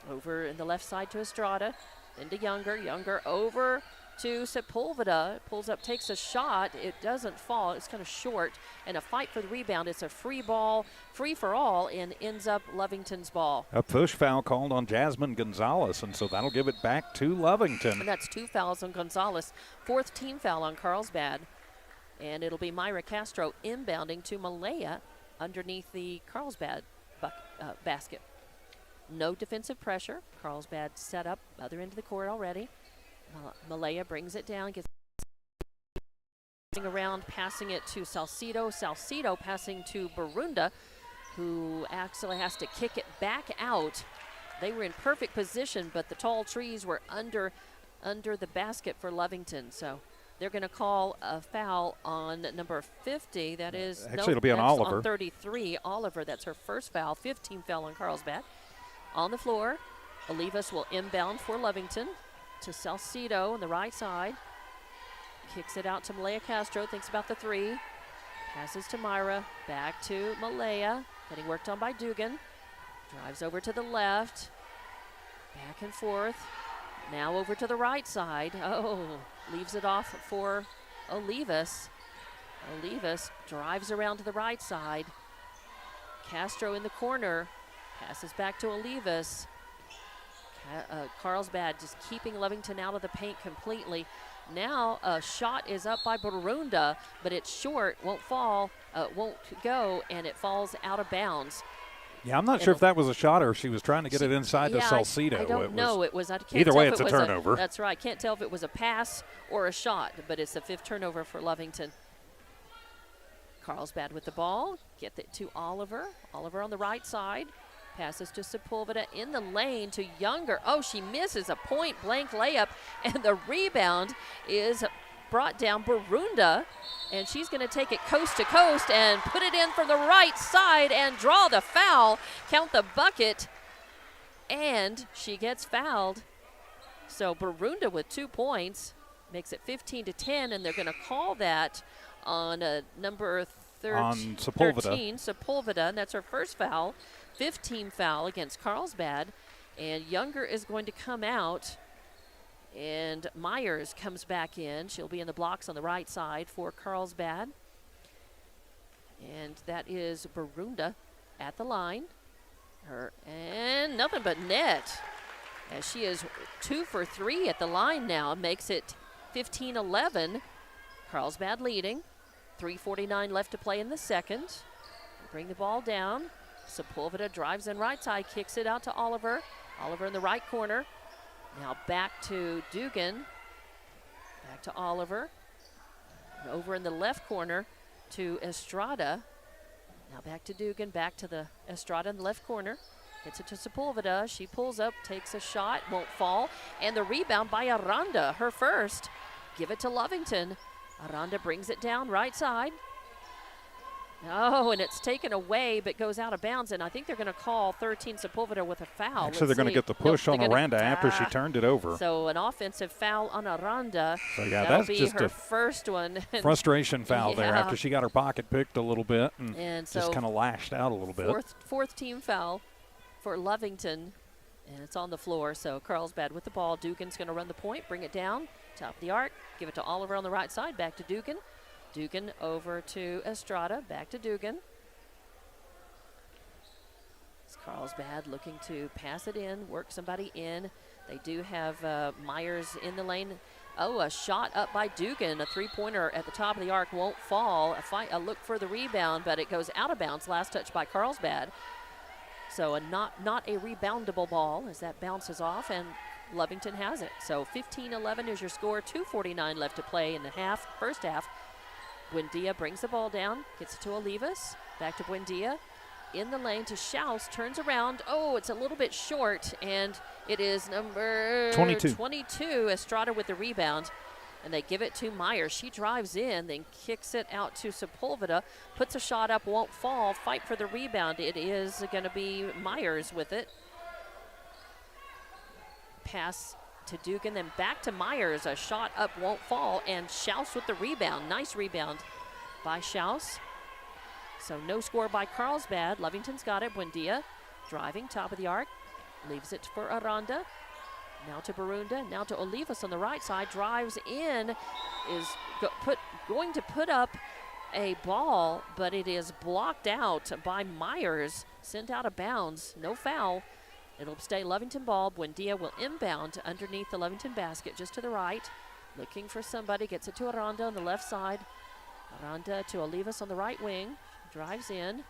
Over in the left side to Estrada. Into Younger. Younger over to Sepulveda. Pulls up, takes a shot. It doesn't fall. It's kind of short. And a fight for the rebound. It's a free ball, free for all, and ends up Lovington's ball. A push foul called on Jasmine Gonzalez, and so that'll give it back to Lovington. And that's 2 fouls on Gonzalez. 4th team foul on Carlsbad. And it'll be Myra Castro inbounding to Malaya underneath the Carlsbad basket. No defensive pressure. Carlsbad set up other end of the court already. Malaya brings it down, gets around, passing it to Salcido. Salcido passing to Barunda, who actually has to kick it back out. They were in perfect position, but the tall trees were under the basket for Lovington. So they're going to call a foul on number 50. That is, actually, it'll be on Oliver. On 33, Oliver. That's her first foul. 15 foul on Carlsbad. On the floor, Olivas will inbound for Lovington to Salcido on the right side. Kicks it out to Malaya Castro, thinks about the 3. Passes to Myra, back to Malaya, getting worked on by Dugan. Drives over to the left, back and forth. Now over to the right side. Oh, leaves it off for Olivas. Olivas drives around to the right side. Castro in the corner, passes back to Olivas. Carlsbad just keeping Lovington out of the paint completely. Now a shot is up by Barunda, but it's short, won't fall, won't go, and it falls out of bounds. Yeah, I'm not sure if that was a shot or she was trying to get it inside to Salcido. I don't know. I can't either tell way, if it's it a was turnover. That's right. Can't tell if it was a pass or a shot, but it's the 5th turnover for Lovington. Carlsbad with the ball. Get it to Oliver. Oliver on the right side. Passes to Sepulveda in the lane to Younger. Oh, she misses a point-blank layup, and the rebound is brought down Barunda, and she's going to take it coast to coast and put it in from the right side and draw the foul, count the bucket, and she gets fouled. So Barunda with 2 points makes it 15-10, and they're going to call that on number 13, Sepulveda, and that's her first foul. 15 foul against Carlsbad, and Younger is going to come out, and Myers comes back in. She'll be in the blocks on the right side for Carlsbad, and that is Barunda at the line. And nothing but net, as she is 2 for 3 at the line now, makes it 15-11. Carlsbad leading. 3:49 left to play in the second. Bring the ball down. Sepulveda drives in right side, kicks it out to Oliver. Oliver in the right corner. Now back to Dugan. Back to Oliver. And over in the left corner to Estrada. Now back to Dugan, back to the Estrada in the left corner. Gets it to Sepulveda. She pulls up, takes a shot, won't fall. And the rebound by Aranda, her first. Give it to Lovington. Aranda brings it down right side. Oh, and it's taken away, but goes out of bounds, and I think they're going to call 13 Sepulveda with a foul. Actually, they're going to get the push on Aranda after she turned it over. So an offensive foul on Aranda. So, yeah, that'll that's be just her a first one. Frustration foul there after she got her pocket picked a little bit and so just kind of lashed out a little bit. Fourth team foul for Lovington, and it's on the floor. So Carlsbad with the ball. Dugan's going to run the point, bring it down, top of the arc, give it to Oliver on the right side, back to Dugan. Dugan over to Estrada, back to Dugan. It's Carlsbad looking to pass it in, work somebody in. They do have Myers in the lane. Oh, a shot up by Dugan, a three-pointer at the top of the arc won't fall. A look for the rebound, but it goes out of bounds. Last touch by Carlsbad. So not a reboundable ball as that bounces off, and Lovington has it. So 15-11 is your score. 2:49 left to play in the first half. Buendia brings the ball down, gets it to Olivas, back to Buendia, in the lane to Schaus, turns around. Oh, it's a little bit short, and it is number 22, Estrada with the rebound, and they give it to Myers. She drives in, then kicks it out to Sepulveda, puts a shot up, won't fall, fight for the rebound. It is going to be Myers with it. Pass to Dugan, then back to Myers. A shot up, won't fall, and Schaus with the rebound. Nice rebound by Schaus. So no score by Carlsbad. Lovington's got it. Buendia driving, top of the arc. Leaves it for Aranda. Now to Barunda, now to Olivas on the right side. Drives in, is going to put up a ball, but it is blocked out by Myers. Sent out of bounds, no foul. It'll stay Lovington ball. Buendia will inbound underneath the Lovington basket, just to the right. Looking for somebody, gets it to Aranda on the left side. Aranda to Olivas on the right wing. Drives in.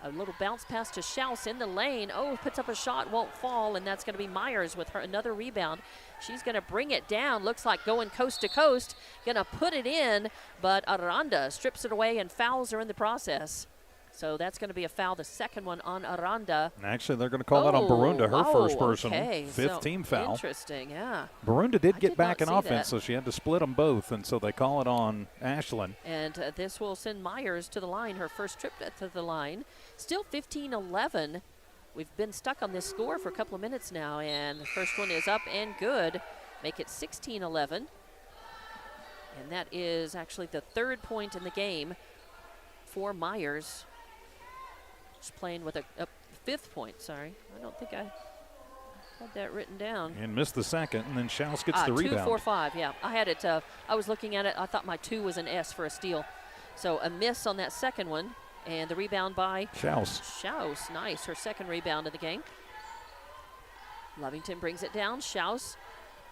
A little bounce pass to Schaus in the lane. Oh, puts up a shot, won't fall, and that's going to be Myers with her another rebound. She's going to bring it down. Looks like going coast to coast. Going to put it in, but Aranda strips it away and fouls her in the process. So that's going to be a foul, the second one on Aranda. And actually, they're going to call that on Barunda, her first person. Okay. Fifth team foul. Interesting, yeah. Barunda did get back in offense, that. so she had to split them both, and so they call it on Ashlyn. And this will send Myers to the line, her first trip to the line. Still 15-11. We've been stuck on this score for a couple of minutes now, and the first one is up and good. Make it 16-11. And that is actually the third point in the game for Myers. Just playing with a 5th point, sorry. I don't think I had that written down. And missed the second, and then Schaus gets the rebound. 2, 4, 5, yeah. I had it, I was looking at it, I thought my 2 was an S for a steal. So a miss on that second one, and the rebound by Schaus. Schaus, nice, her second rebound of the game. Lovington brings it down, Schaus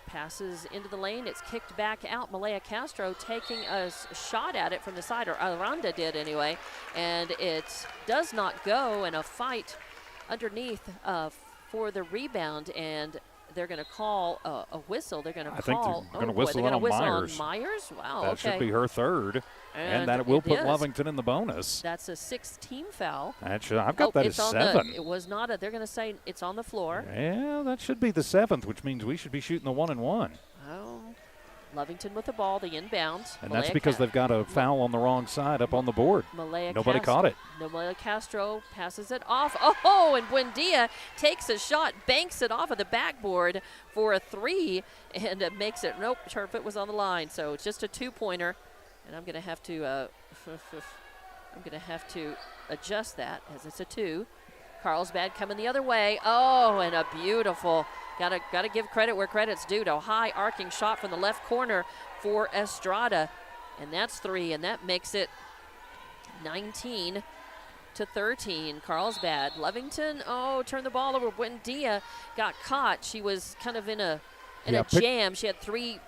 passes into the lane, it's kicked back out. Malaya Castro taking a shot at it from the side, or Aranda did anyway, and it does not go, and a fight underneath for the rebound, and they're going to call a whistle. They're going to call. They're going to whistle on Myers. Myers? Wow, that okay. should be her 3rd, and that will put Lovington in the bonus. That's a 6th team foul. I've got that as 7. It was not they're going to say it's on the floor. Yeah, that should be the 7th, which means we should be shooting the 1-and-1. Oh, Lovington with the ball, the inbound. And that's because they've got a foul on the wrong side up on the board. Nobody caught it. Malaya Castro passes it off. Oh, and Buendia takes a shot, banks it off of the backboard for a 3, and makes it. Nope, her foot was on the line, so it's just a 2-pointer. And I'm going to have to adjust that as it's a 2. Carlsbad coming the other way. Oh, and a beautiful. Gotta give credit where credit's due. A high arcing shot from the left corner for Estrada, and that's 3, and that makes it 19-13. Carlsbad. Lovington, turned the ball over. Buendia got caught. She was kind of in a jam. She had three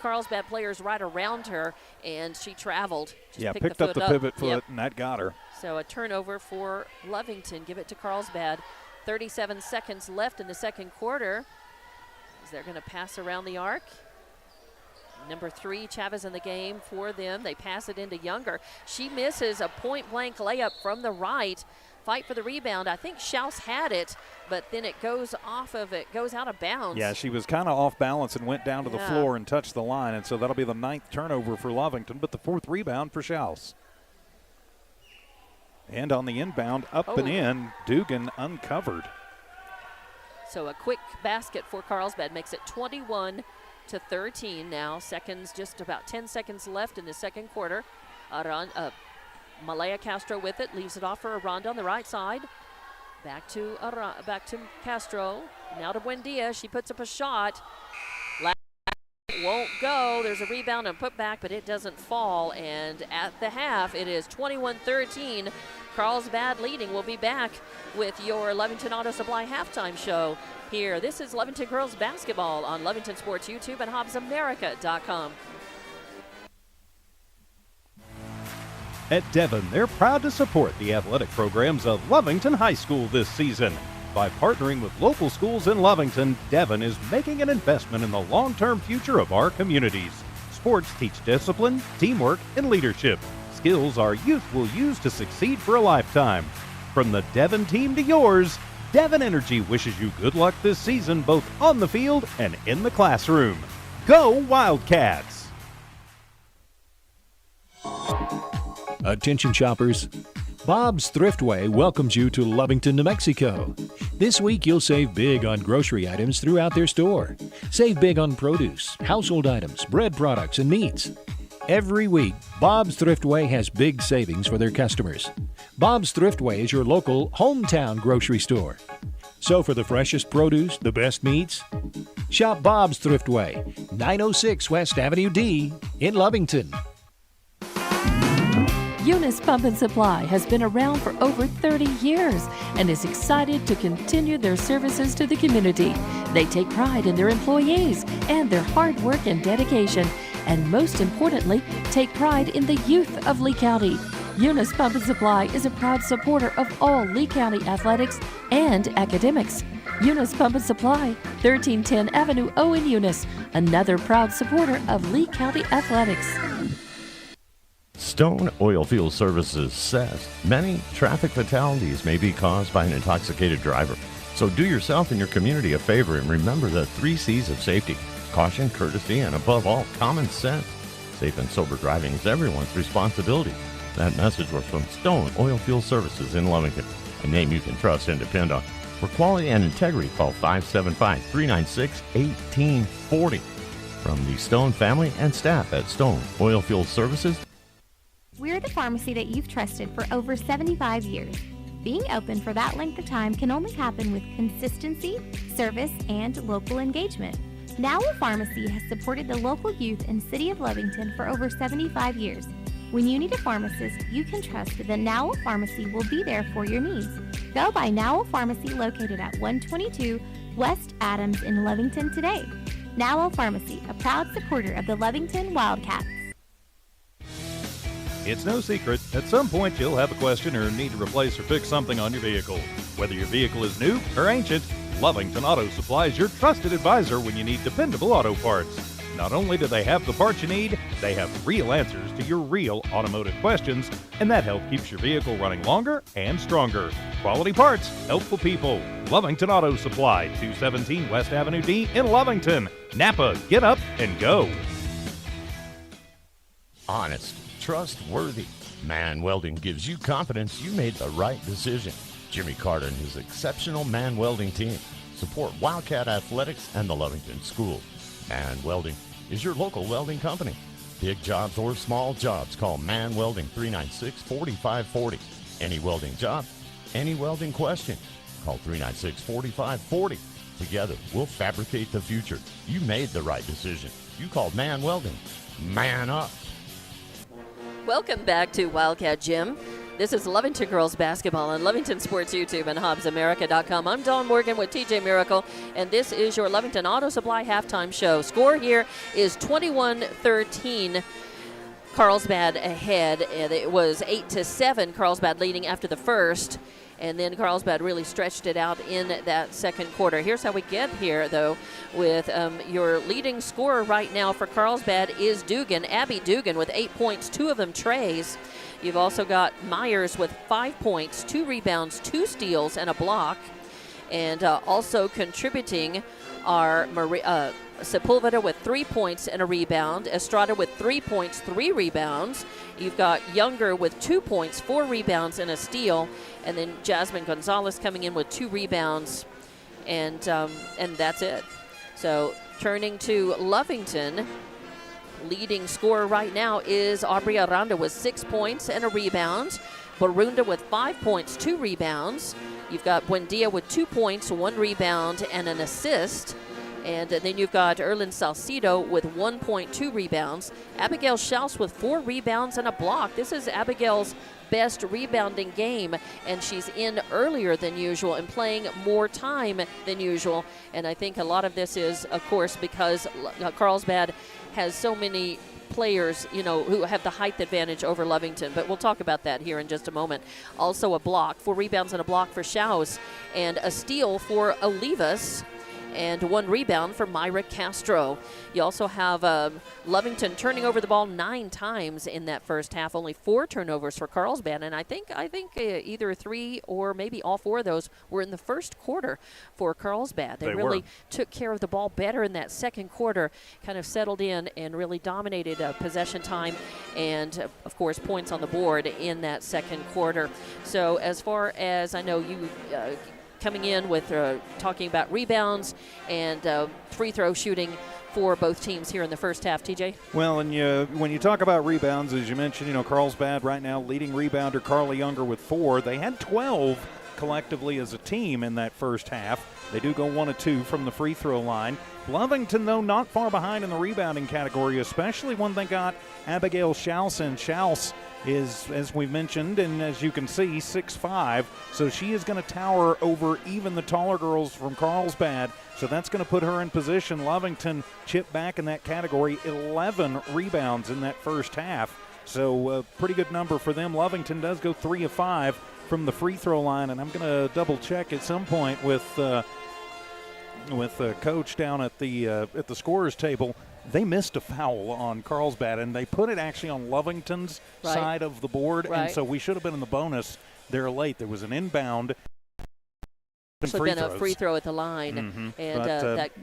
Carlsbad players right around her, and she traveled. Picked up the pivot foot, and that got her. So a turnover for Lovington. Give it to Carlsbad. 37 seconds left in the second quarter. They're going to pass around the arc. Number 3, Chavez in the game for them. They pass it into Younger. She misses a point-blank layup from the right. Fight for the rebound. I think Schaus had it, but then it goes out of bounds. Yeah, she was kind of off balance and went down to the floor and touched the line, and so that'll be the 9th turnover for Lovington, but the 4th rebound for Schaus. And on the inbound, up and in, Dugan uncovered. So a quick basket for Carlsbad makes it 21-13 now. Just about 10 seconds left in the second quarter. Malaya Castro with it, leaves it off for Aranda on the right side. Back to Castro. Now to Buendia. She puts up a shot. Won't go. There's a rebound and put back, but it doesn't fall. And at the half, it is 21-13. Carlsbad leading. We'll be back with your Lovington Auto Supply halftime show here. This is Lovington Girls Basketball on Lovington Sports YouTube and HobbsAmerica.com. At Devon, they're proud to support the athletic programs of Lovington High School this season. By partnering with local schools in Lovington, Devon is making an investment in the long-term future of our communities. Sports teach discipline, teamwork, and leadership. Skills our youth will use to succeed for a lifetime. From the Devon team to yours, Devon Energy wishes you good luck this season, both on the field and in the classroom. Go Wildcats! Attention shoppers. Bob's Thriftway welcomes you to Lovington, New Mexico. This week you'll save big on grocery items throughout their store. Save big on produce, household items, bread products, and meats. Every week, Bob's Thriftway has big savings for their customers. Bob's Thriftway is your local hometown grocery store. So for the freshest produce, the best meats, shop Bob's Thriftway, 906 West Avenue D in Lovington. Eunice Pump and Supply has been around for over 30 years and is excited to continue their services to the community. They take pride in their employees and their hard work and dedication, and most importantly, take pride in the youth of Lee County. Eunice Pump and Supply is a proud supporter of all Lee County athletics and academics. Eunice Pump and Supply, 1310 Avenue O in Eunice, another proud supporter of Lee County athletics. Stone Oilfield Services says many traffic fatalities may be caused by an intoxicated driver. So do yourself and your community a favor and remember the 3 C's of safety: caution, courtesy, and above all, common sense. Safe and sober driving is everyone's responsibility. That message was from Stone Oilfield Services in Lovington, a name you can trust and depend on. For quality and integrity, call 575-396-1840. From the Stone family and staff at Stone Oilfield Services. We're We're the pharmacy that you've trusted for over 75 years. Being open for that length of time can only happen with consistency, service, and local engagement. Nowell Pharmacy has supported the local youth in City of Lovington for over 75 years. When you need a pharmacist, you can trust that Nowell Pharmacy will be there for your needs. Go by Nowell Pharmacy located at 122 West Adams in Lovington today. Nowell Pharmacy, a proud supporter of the Lovington Wildcats. It's no secret, at some point you'll have a question or need to replace or fix something on your vehicle. Whether your vehicle is new or ancient, Lovington Auto Supply is your trusted advisor when you need dependable auto parts. Not only do they have the parts you need, they have real answers to your real automotive questions, and that help keeps your vehicle running longer and stronger. Quality parts, helpful people. Lovington Auto Supply, 217 West Avenue D in Lovington. Napa, get up and go. Honest, trustworthy. Man Welding gives you confidence you made the right decision. Jimmy Carter and his exceptional Man Welding team support Wildcat Athletics and the Lovington School. Man Welding is your local welding company. Big jobs or small jobs, call Man Welding 396-4540. Any welding job, any welding question, call 396-4540. Together, we'll fabricate the future. You made the right decision. You called Man Welding. Man up. Welcome back to Wildcat Gym. This is Lovington Girls Basketball on Lovington Sports YouTube and HobbsAmerica.com. I'm Dawn Morgan with TJ Miracle, and this is your Lovington Auto Supply halftime show. Score here is 21-13. Carlsbad ahead. It was 8-7. Carlsbad leading after the first, and then Carlsbad really stretched it out in that second quarter. Here's how we get here, though, with your leading scorer right now for Carlsbad is Dugan, Abby Dugan, with 8 points, 2 of them trays. You've also got Myers with 5 points, 2 rebounds, 2 steals, and a block. And also contributing are Sepulveda with 3 points and a rebound. Estrada with 3 points, 3 rebounds. You've got Younger with 2 points, 4 rebounds, and a steal. And then Jasmine Gonzalez coming in with 2 rebounds. And that's it. So turning to Lovington, leading scorer right now is Aubrey Aranda with 6 points and a rebound. Barunda with 5 points, 2 rebounds. You've got Buendia with 2 points, 1 rebound, and an assist. And then you've got Erlin Salcido with 1 point, 2 rebounds. Abigail Schaus with 4 rebounds and a block. This is Abigail's best rebounding game, and she's in earlier than usual and playing more time than usual. And I think a lot of this is, of course, because Carlsbad has so many players, who have the height advantage over Lovington, but we'll talk about that here in just a moment. Also a block, 4 rebounds and a block for Schaus, and a steal for Olivas, and 1 rebound for Myra Castro. You also have Lovington turning over the ball 9 times in that first half, only 4 turnovers for Carlsbad, and I think either 3 or maybe all 4 of those were in the first quarter for Carlsbad. They really took care of the ball better in that second quarter, kind of settled in and really dominated possession time and, of course, points on the board in that second quarter. So as far as I know, you coming in with talking about rebounds and free throw shooting for both teams here in the first half, TJ? Well, and when you talk about rebounds, as you mentioned, Carlsbad right now leading rebounder Carly Younger with 4. They had 12 collectively as a team in that first half. They do go 1 of 2 from the free throw line. Lovington, though, not far behind in the rebounding category, especially when they got Abigail Schaus in. Schaus is, as we mentioned, and as you can see, 6'5", so she is going to tower over even the taller girls from Carlsbad, so that's going to put her in position. Lovington chipped back in that category, 11 rebounds in that first half, so a pretty good number for them. Lovington does go 3 of 5 from the free throw line, and I'm going to double check at some point with coach down at the scorer's table. They missed a foul on Carlsbad, and they put it actually on Lovington's side of the board, and so we should have been in the bonus there late. There was an inbound. It's been a free throw at the line, and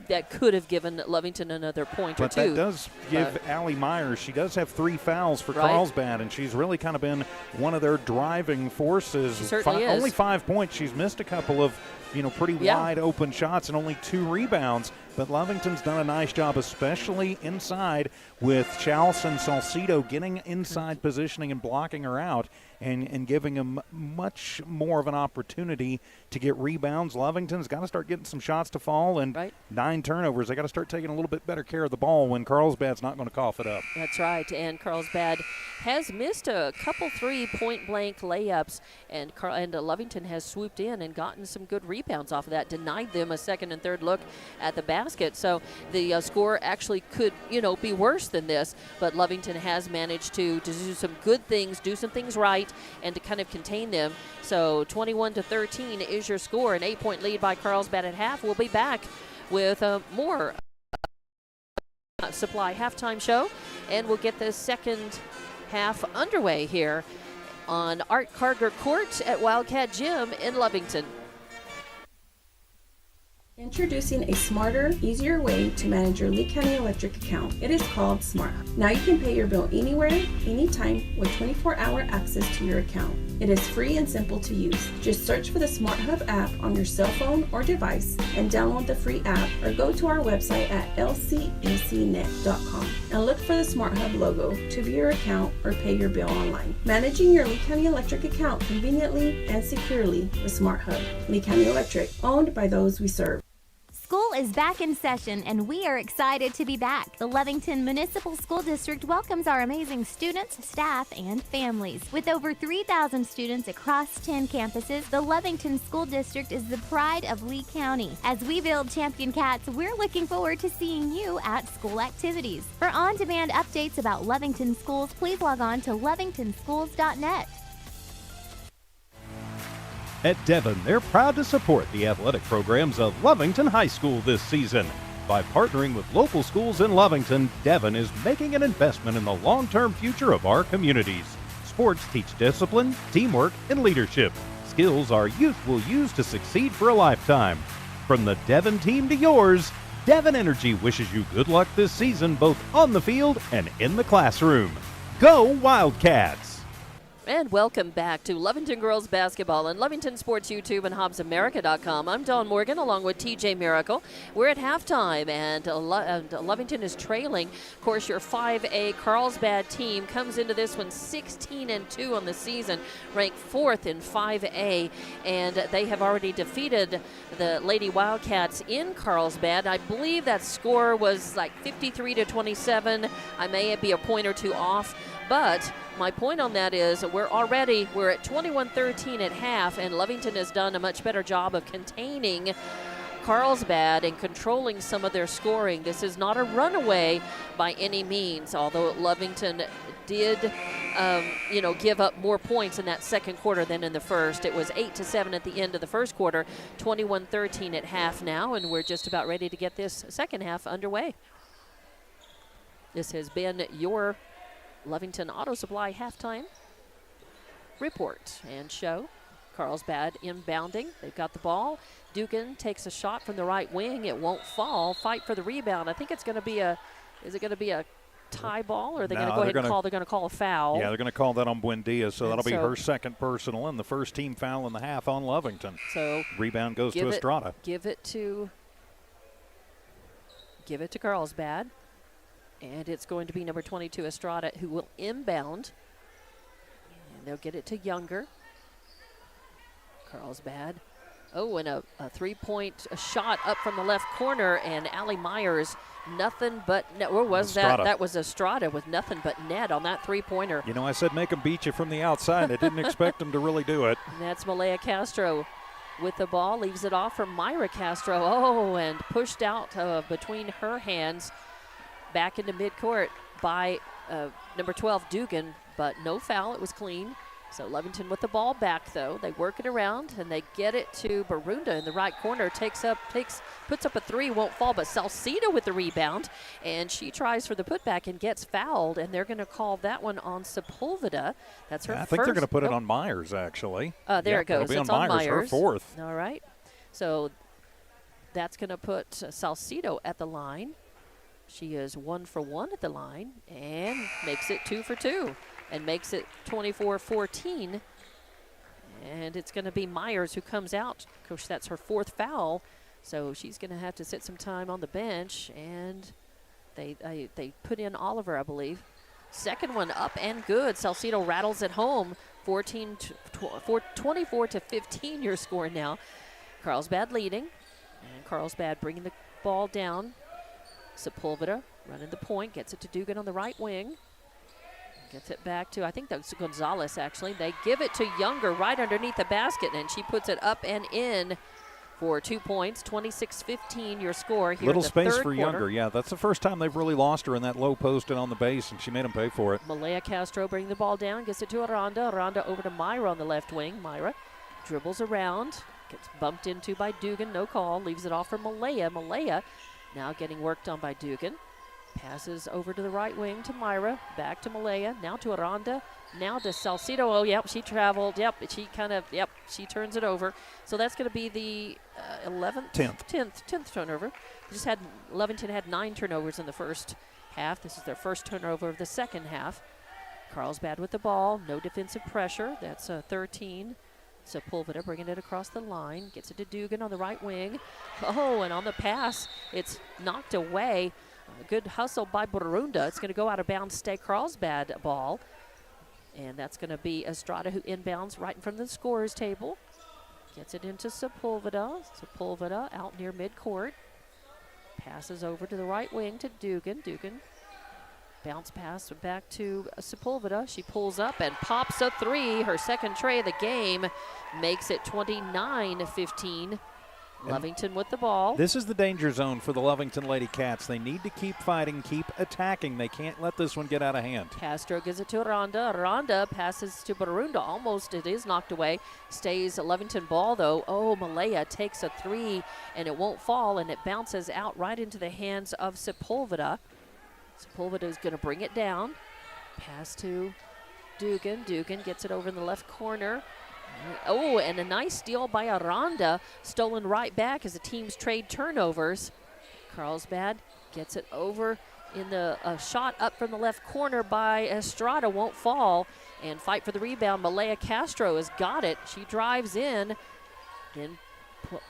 that could have given Lovington another point or 2. But that does give Allie Myers, she does have 3 fouls for Carlsbad, and she's really kind of been one of their driving forces. She certainly is. Only 5 points. She's missed a couple of pretty wide open shots and only 2 rebounds. But Lovington's done a nice job, especially inside with Chouse and Salcido getting inside positioning and blocking her out and giving them much more of an opportunity to get rebounds. Lovington's got to start getting some shots to fall, and 9 turnovers. They got to start taking a little bit better care of the ball when Carlsbad's not going to cough it up. That's right, and Carlsbad has missed a couple 3 point-blank layups, and Lovington has swooped in and gotten some good rebounds off of that, denied them a second and third look at the basket. So the score actually could, be worse than this, but Lovington has managed to do some good things, do some things right, and to kind of contain them. So 21-13 is your score, an 8-point lead by Carlsbad at half. We'll be back with more Supply halftime show, and we'll get the second half underway here on Art Carger Court at Wildcat Gym in Lovington. Introducing a smarter, easier way to manage your Lee County Electric account. It is called SmartHub. Now you can pay your bill anywhere, anytime with 24-hour access to your account. It is free and simple to use. Just search for the SmartHub app on your cell phone or device and download the free app, or go to our website at lcecnet.com and look for the SmartHub logo to view your account or pay your bill online. Managing your Lee County Electric account conveniently and securely with SmartHub. Lee County Electric, owned by those we serve. School is back in session, and we are excited to be back. The Lovington Municipal School District welcomes our amazing students, staff, and families. With over 3,000 students across 10 campuses, the Lovington School District is the pride of Lee County. As we build champion cats, we're looking forward to seeing you at school activities. For on-demand updates about Lovington schools, please log on to lovingtonschools.net. At Devon, they're proud to support the athletic programs of Lovington High School this season. By partnering with local schools in Lovington, Devon is making an investment in the long-term future of our communities. Sports teach discipline, teamwork, and leadership, skills our youth will use to succeed for a lifetime. From the Devon team to yours, Devon Energy wishes you good luck this season, both on the field and in the classroom. Go Wildcats! And welcome back to Lovington Girls Basketball on Lovington Sports YouTube and HobbsAmerica.com. I'm Dawn Morgan along with TJ Miracle. We're at halftime, and Lovington is trailing. Of course, your 5A Carlsbad team comes into this one 16-2 on the season, ranked 4th in 5A, and they have already defeated the Lady Wildcats in Carlsbad. I believe that score was like 53-27. I may be a point or two off, but my point on that is we're at 21-13 at half, and Lovington has done a much better job of containing Carlsbad and controlling some of their scoring. This is not a runaway by any means, although Lovington did give up more points in that second quarter than in the first. It was 8-7 at the end of the first quarter, 21-13 at half now, and we're just about ready to get this second half underway. This has been your Lovington Auto Supply halftime report and show. Carlsbad inbounding. They've got the ball. Dugan takes a shot from the right wing. It won't fall. Fight for the rebound. I think it's going to be a tie ball, or are they going to go ahead and call? They're going to call a foul. Yeah, they're going to call that on Buendia, so that'll be her second personal and the first team foul in the half on Lovington. So rebound goes to Estrada. Give it to Carlsbad. And it's going to be number 22, Estrada, who will inbound. And they'll get it to Younger. Carlsbad. Oh, and a three-point shot up from the left corner, and Allie Myers, nothing but net. Where was Estrada. that? That was Estrada with nothing but net on that three-pointer. I said make them beat you from the outside. I didn't expect them to really do it. And that's Malaya Castro with the ball. Leaves it off for Myra Castro. Oh, and pushed out between her hands. Back into midcourt by number 12, Dugan, but no foul. It was clean. So Lovington with the ball back, though. They work it around, and they get it to Barunda in the right corner. Puts up a three, won't fall, but Salcido with the rebound, and she tries for the putback and gets fouled, and they're going to call that one on Sepulveda. That's her first. I think they're going to put it on Myers, actually. There it goes. It'll be on Myers, her fourth. All right. So that's going to put Salcido at the line. She is 1 for 1 at the line and makes it 2 for 2 and makes it 24-14. And it's going to be Myers who comes out. Of course, that's her fourth foul. So she's going to have to sit some time on the bench, and they put in Oliver, I believe. Second one up and good. Salcedo rattles it home. 24 to 15 your score now. Carlsbad leading, and Carlsbad bringing the ball down. Sepulveda running the point, gets it to Dugan on the right wing. Gets it back to, I think that's Gonzalez actually. They give it to Younger right underneath the basket, and she puts it up and in for 2 points. 26-15 your score here Little in the space third for quarter. Younger. Yeah, that's the first time they've really lost her in that low post and on the base, and she made them pay for it. Malaya Castro bringing the ball down, gets it to Aranda. Aranda over to Myra on the left wing. Myra dribbles around, gets bumped into by Dugan, no call, leaves it off for Malaya. Malaya now getting worked on by Dugan. Passes over to the right wing to Myra, back to Malaya, now to Aranda, now to Salcedo. Oh, yep, she traveled. Yep, she turns it over. So that's going to be the 10th turnover. Lovington had 9 turnovers in the first half. This is their first turnover of the second half. Carlsbad with the ball, no defensive pressure. That's 13. Sepulveda bringing it across the line, gets it to Dugan on the right wing. Oh, and on the pass, it's knocked away. A good hustle by Borunda. It's going to go out of bounds, stay Carlsbad ball. And that's going to be Estrada who inbounds right in front of the scorer's table. Gets it into Sepulveda. Sepulveda out near midcourt. Passes over to the right wing to Dugan. Dugan bounce pass back to Sepulveda. She pulls up and pops a 3. Her second tray of the game makes it 29-15. Lovington with the ball. This is the danger zone for the Lovington Lady Cats. They need to keep fighting, keep attacking. They can't let this one get out of hand. Castro gives it to Aranda. Aranda passes to Barunda. Almost it is knocked away. Stays a Lovington ball, though. Oh, Malaya takes a 3, and it won't fall, and it bounces out right into the hands of Sepulveda. Sepulveda is going to bring it down. Pass to Dugan. Dugan gets it over in the left corner. Oh, and a nice steal by Aranda, stolen right back as the teams trade turnovers. Carlsbad gets it over in the shot up from the left corner by Estrada, won't fall, and fight for the rebound. Malaya Castro has got it. She drives in, then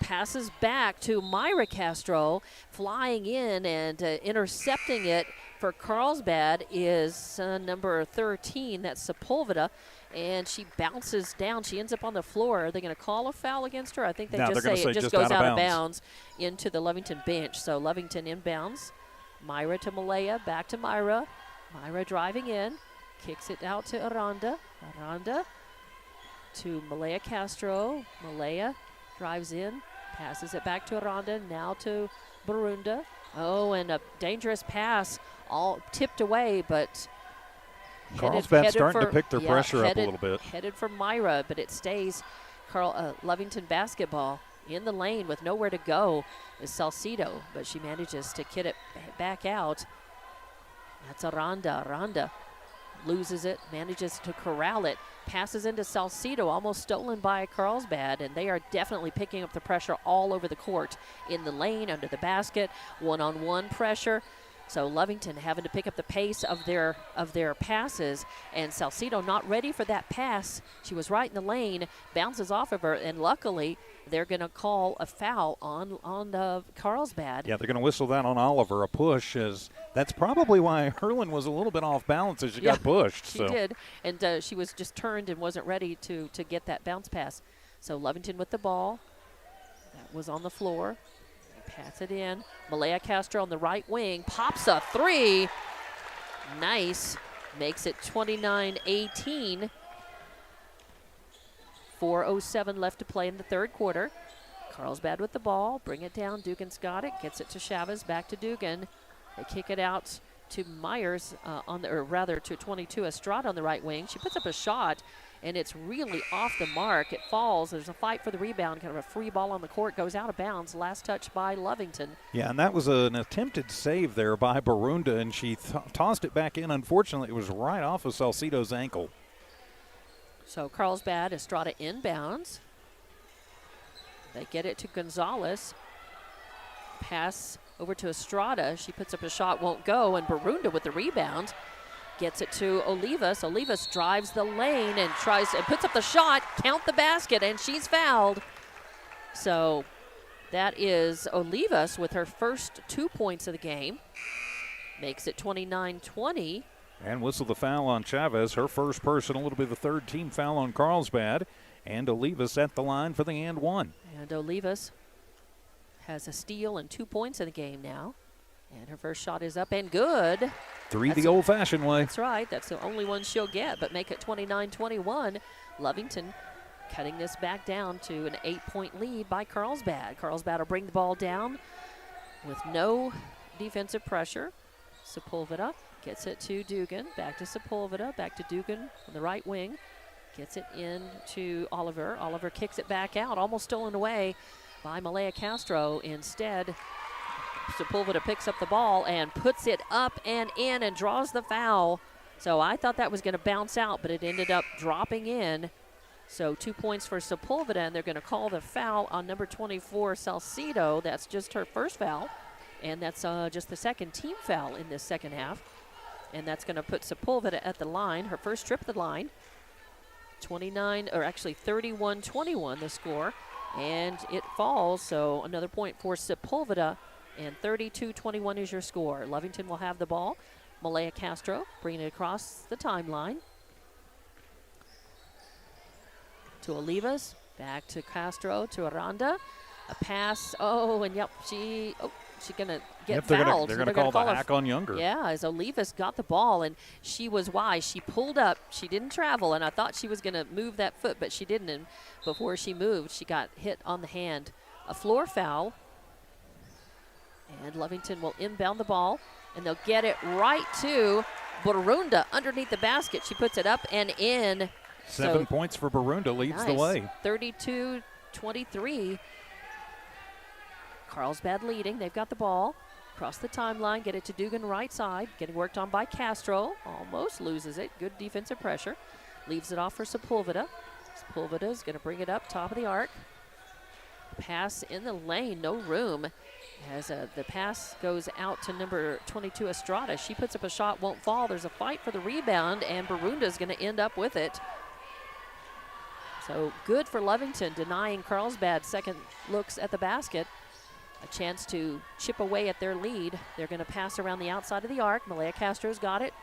passes back to Myra Castro, flying in and intercepting it for Carlsbad is number 13, that's Sepulveda. And she bounces down. She ends up on the floor. Are they going to call a foul against her? I think they just say it just goes out of bounds into the Lovington bench. So Lovington inbounds. Myra to Malaya, back to Myra. Myra driving in, kicks it out to Aranda. Aranda to Malaya Castro. Malaya drives in, passes it back to Aranda, now to Barunda. Oh, and a dangerous pass, all tipped away, but Carlsbad's starting to pick their pressure up a little bit. Headed for Myra, but it stays Lovington basketball in the lane with nowhere to go is Salcedo, but she manages to get it back out. That's Aranda. Aranda loses it, manages to corral it, passes into Salcedo, almost stolen by Carlsbad, and they are definitely picking up the pressure all over the court, in the lane, under the basket, one-on-one pressure. So Lovington having to pick up the pace of their passes, and Salcedo not ready for that pass. She was right in the lane, bounces off of her, and luckily they're going to call a foul on Carlsbad. Yeah, they're going to whistle that on Oliver, a push. That's probably why Herlin was a little bit off balance as she got pushed. She did, and she was just turned and wasn't ready to get that bounce pass. So Lovington with the ball. That was on the floor. Pass it in. Malaya Castro on the right wing. Pops a 3. Nice. Makes it 29-18. 4:07 left to play in the third quarter. Carlsbad with the ball. Bring it down. Dugan's got it. Gets it to Chavez. Back to Dugan. They kick it out to Myers to 22 Estrada on the right wing. She puts up a shot, and it's really off the mark. It falls. There's a fight for the rebound, kind of a free ball on the court, goes out of bounds. Last touch by Lovington. Yeah, and that was an attempted save there by Barunda, and she tossed it back in. Unfortunately, it was right off of Salcedo's ankle. So Carlsbad, Estrada inbounds. They get it to Gonzalez. Pass over to Estrada. She puts up a shot, won't go, and Barunda with the rebound. Gets it to Olivas. Olivas drives the lane and puts up the shot, count the basket, and she's fouled. So That is Olivas with her first 2 points of the game. Makes it 29-20. And whistle the foul on Chavez, her first personal. It'll be the third team foul on Carlsbad. And Olivas at the line for the and one. And Olivas has a steal and 2 points in the game now. And her first shot is up and good. Three the old-fashioned way. That's right. That's the only one she'll get, but make it 29-21. Lovington cutting this back down to an 8-point lead by Carlsbad. Carlsbad will bring the ball down with no defensive pressure. Sepulveda gets it to Dugan. Back to Sepulveda. Back to Dugan on the right wing. Gets it in to Oliver. Oliver kicks it back out, almost stolen away by Malaya Castro. Instead, Sepulveda picks up the ball and puts it up and in and draws the foul. So I thought that was going to bounce out, but it ended up dropping in. So 2 points for Sepulveda, and they're going to call the foul on number 24, Salcido. That's just her first foul, and that's just the second team foul in this second half. And that's going to put Sepulveda at the line, her first trip at the line. 31-21 the score, and it falls, so another point for Sepulveda, and 32-21 is your score. Lovington will have the ball. Malaya Castro bringing it across the timeline to Olivas, back to Castro, to Aranda. A pass, she's gonna get fouled. They're gonna call the hack on Younger. Yeah, as Olivas got the ball, and she was wise. She pulled up, she didn't travel, and I thought she was gonna move that foot, but she didn't, and before she moved, she got hit on the hand. A floor foul, and Lovington will inbound the ball, and they'll get it right to Borunda underneath the basket. She puts it up and in. 7 points for Borunda, leads the way. 32-23. Carlsbad leading. They've got the ball. Across the timeline, get it to Dugan right side. Getting worked on by Castro. Almost loses it. Good defensive pressure. Leaves it off for Sepulveda. Sepulveda is going to bring it up top of the arc. Pass in the lane, no room. As the pass goes out to number 22, Estrada. She puts up a shot, won't fall. There's a fight for the rebound, and Borunda is going to end up with it. So good for Lovington, denying Carlsbad second looks at the basket. A chance to chip away at their lead. They're going to pass around the outside of the arc. Malaya Castro's got it.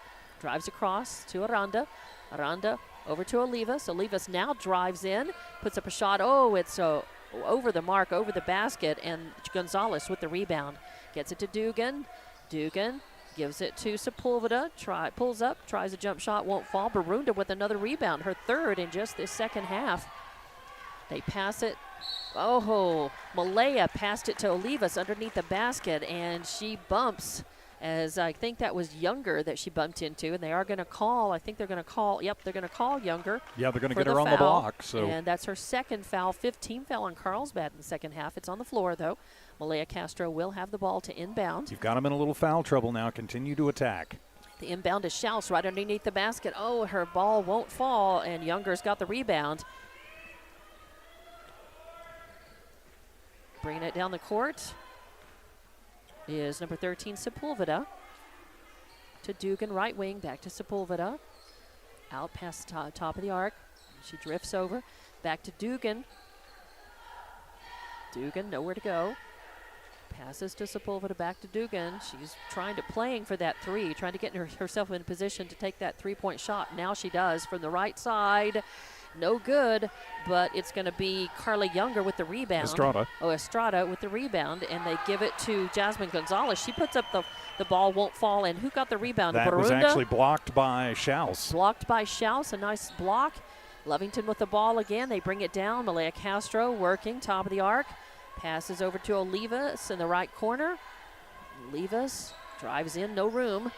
Drives across to Aranda. Aranda over to Olivas. Olivas now drives in. Puts up a shot. Oh, it's over the mark, over the basket. And Gonzalez with the rebound. Gets it to Dugan. Dugan gives it to Sepulveda. Pulls up. Tries a jump shot. Won't fall. Borunda with another rebound. Her third in just this second half. They pass it. Oh, Malaya passed it to Olivas underneath the basket, and she bumps, as I think that was Younger that she bumped into, and they are going to call. I think they're going to call. Yep, they're going to call Younger. Yeah, they're going to get her on the block. So. And that's her second foul, 15 foul on Carlsbad in the second half. It's on the floor, though. Malaya Castro will have the ball to inbound. You've got them in a little foul trouble now. Continue to attack. The inbound is Schaus right underneath the basket. Oh, her ball won't fall, and Younger's got the rebound. Bringing it down the court is number 13, Sepulveda. To Dugan, right wing, back to Sepulveda. Out past top of the arc. She drifts over. Back to Dugan. Dugan, nowhere to go. Passes to Sepulveda, back to Dugan. She's playing for that three, trying to get herself in a position to take that three-point shot. Now she does from the right side. No good, but it's going to be Carly Younger with the rebound. Estrada with the rebound, and they give it to Jasmine Gonzalez. She puts up the ball, won't fall, and who got the rebound? That was actually blocked by Schaus. Blocked by Schaus, a nice block. Lovington with the ball again. They bring it down. Malaya Castro working, top of the arc. Passes over to Olivas in the right corner. Olivas drives in, no room.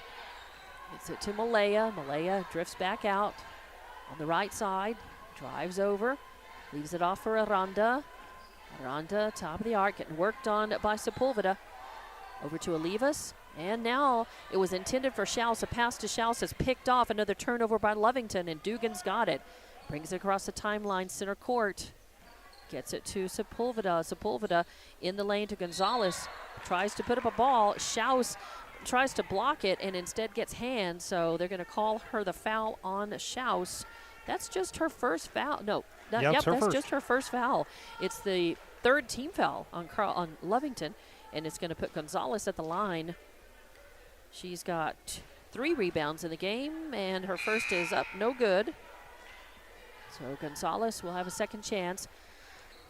Gets it to Malaya. Malaya drifts back out on the right side. Drives over, leaves it off for Aranda. Aranda, top of the arc, getting worked on by Sepulveda. Over to Olivas, and now it was intended for Schaus. A pass to Schaus is picked off. Another turnover by Lovington, and Dugan's got it. Brings it across the timeline, center court. Gets it to Sepulveda. Sepulveda in the lane to Gonzalez. Tries to put up a ball. Schaus tries to block it and instead gets hands, so they're going to call her the foul on Schaus. That's just her first foul. No, that's just her first foul. It's the third team foul on Lovington, and it's going to put Gonzalez at the line. She's got 3 rebounds in the game, and her first is up, no good. So Gonzalez will have a second chance.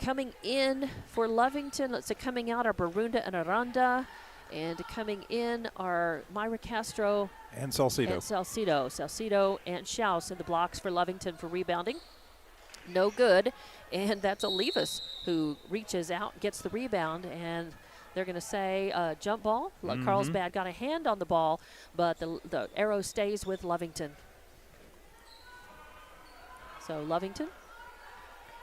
Coming in for Lovington, let's say coming out are Barunda and Aranda, and coming in are Myra Castro And Salcido. Salcido and Schaus in the blocks for Lovington for rebounding. No good, and that's Olivas who reaches out, gets the rebound, and they're going to say jump ball. Carlsbad got a hand on the ball, but the arrow stays with Lovington. So Lovington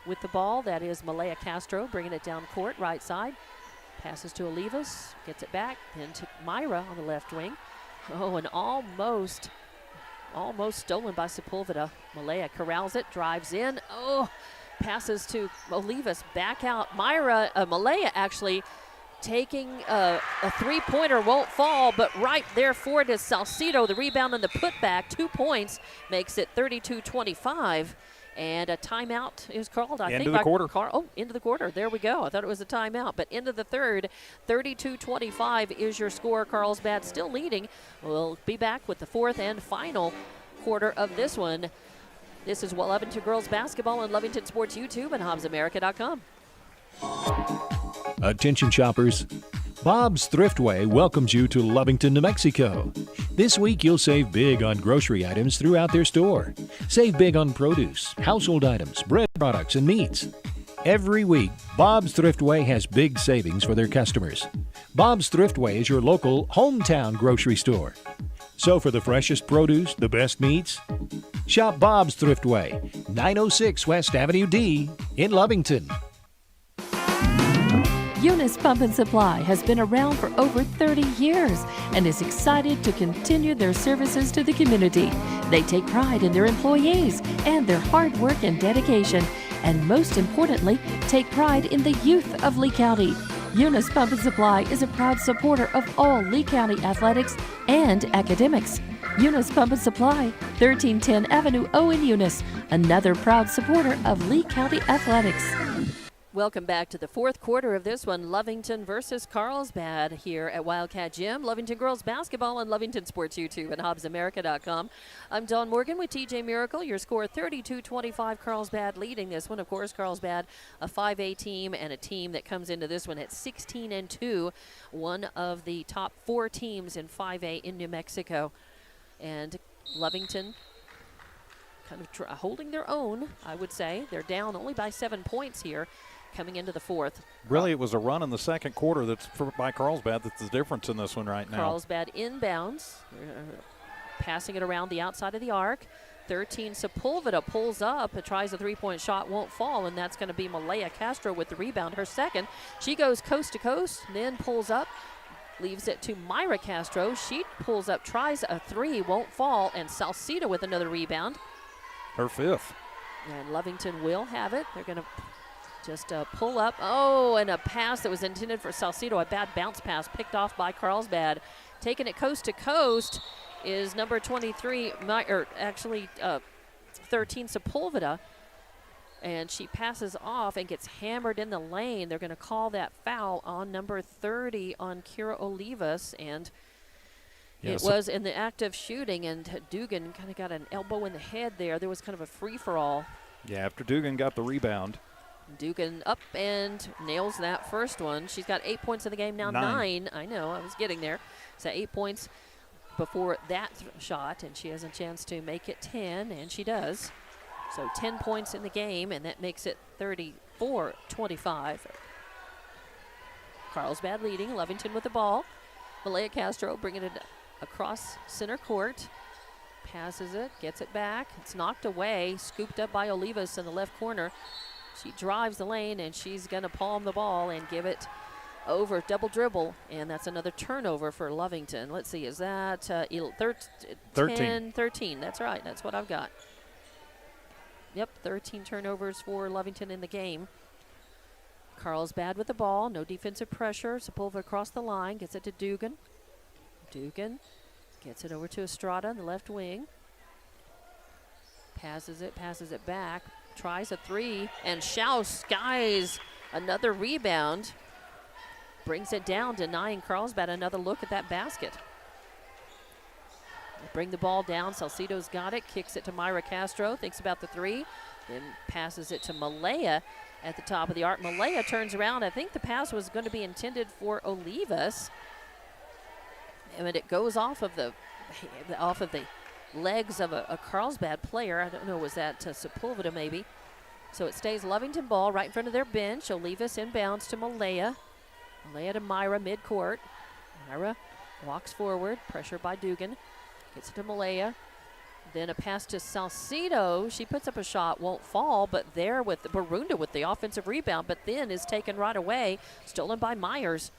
with the ball. That is Malaya Castro bringing it down court, right side. Passes to Olivas, gets it back, then to Myra on the left wing. Oh, and almost stolen by Sepulveda. Malaya corrals it, drives in. Oh, passes to Olivas, back out. Malaya actually taking a three-pointer, won't fall, but right there for it is Salcido. The rebound and the putback, 2 points, makes it 32-25. And a timeout is called, I think. Into the quarter. Into the quarter. There we go. I thought it was a timeout. But into the third, 32-25 is your score. Carlsbad still leading. We'll be back with the fourth and final quarter of this one. This is Lovington Girls Basketball on Lovington Sports YouTube and HobbsAmerica.com. Attention shoppers. Bob's Thriftway welcomes you to Lovington, New Mexico. This week you'll save big on grocery items throughout their store. Save big on produce, household items, bread products, and meats. Every week, Bob's Thriftway has big savings for their customers. Bob's Thriftway is your local hometown grocery store. So for the freshest produce, the best meats, shop Bob's Thriftway, 906 West Avenue D in Lovington. Eunice Pump and Supply has been around for over 30 years and is excited to continue their services to the community. They take pride in their employees and their hard work and dedication, and most importantly, take pride in the youth of Lee County. Eunice Pump and Supply is a proud supporter of all Lee County athletics and academics. Eunice Pump and Supply, 1310 Avenue O in Eunice, another proud supporter of Lee County athletics. Welcome back to the fourth quarter of this one, Lovington versus Carlsbad here at Wildcat Gym. Lovington Girls Basketball on Lovington Sports YouTube and HobbsAmerica.com. I'm Dawn Morgan with TJ Miracle. Your score 32-25, Carlsbad leading this one. Of course, Carlsbad, a 5A team and a team that comes into this one at 16-2, one of the top 4 teams in 5A in New Mexico. And Lovington kind of holding their own, I would say. They're down only by 7 points here, coming into the fourth. Really, it was a run in the second quarter by Carlsbad that's the difference in this one right now. Carlsbad inbounds, passing it around the outside of the arc. 13, Sepulveda pulls up, tries a three-point shot, won't fall, and that's going to be Malaya Castro with the rebound, her second. She goes coast to coast, then pulls up, leaves it to Myra Castro. She pulls up, tries a three, won't fall, and Salcido with another rebound. Her fifth. And Lovington will have it. They're going to just pull up. Oh, and a pass that was intended for Salcido, a bad bounce pass picked off by Carlsbad. Taking it coast to coast is number 23, 13, Sepulveda. And she passes off and gets hammered in the lane. They're going to call that foul on number 30 on Kira Olivas. And it was in the act of shooting, and Dugan kind of got an elbow in the head there. There was kind of a free-for-all. Yeah, after Dugan got the rebound. Dugan up and nails that first one. She's got 8 points in the game now, 9. I know, I was getting there. So 8 points before that shot, and she has a chance to make it 10, and she does. So 10 points in the game, and that makes it 34-25. Carlsbad leading, Lovington with the ball. Malaya Castro bringing it across center court. Passes it, gets it back. It's knocked away, scooped up by Olivas in the left corner. She drives the lane, and she's going to palm the ball and give it over, double dribble, and that's another turnover for Lovington. Let's see, is that 13? That's right, that's what I've got. Yep, 13 turnovers for Lovington in the game. Carlsbad with the ball, no defensive pressure. Sepulveda across the line, gets it to Dugan. Dugan gets it over to Estrada in the left wing. Passes it back. Tries a three, and Schaus skies Another rebound. Brings it down, denying Carlsbad another look at that basket. They bring the ball down. Salcido's got it. Kicks it to Myra Castro. Thinks about the three. Then passes it to Malaya at the top of the arc. Malaya turns around. I think the pass was going to be intended for Olivas. And it goes off of the legs of a Carlsbad player. I don't know, was that Sepulveda maybe? So it stays Lovington ball right in front of their bench. Olivas inbounds to Malaya. Malaya to Myra midcourt. Myra walks forward, pressure by Dugan. Gets it to Malaya. Then a pass to Salcido. She puts up a shot, won't fall, but there with Barunda with the offensive rebound, but then is taken right away, stolen by Myers.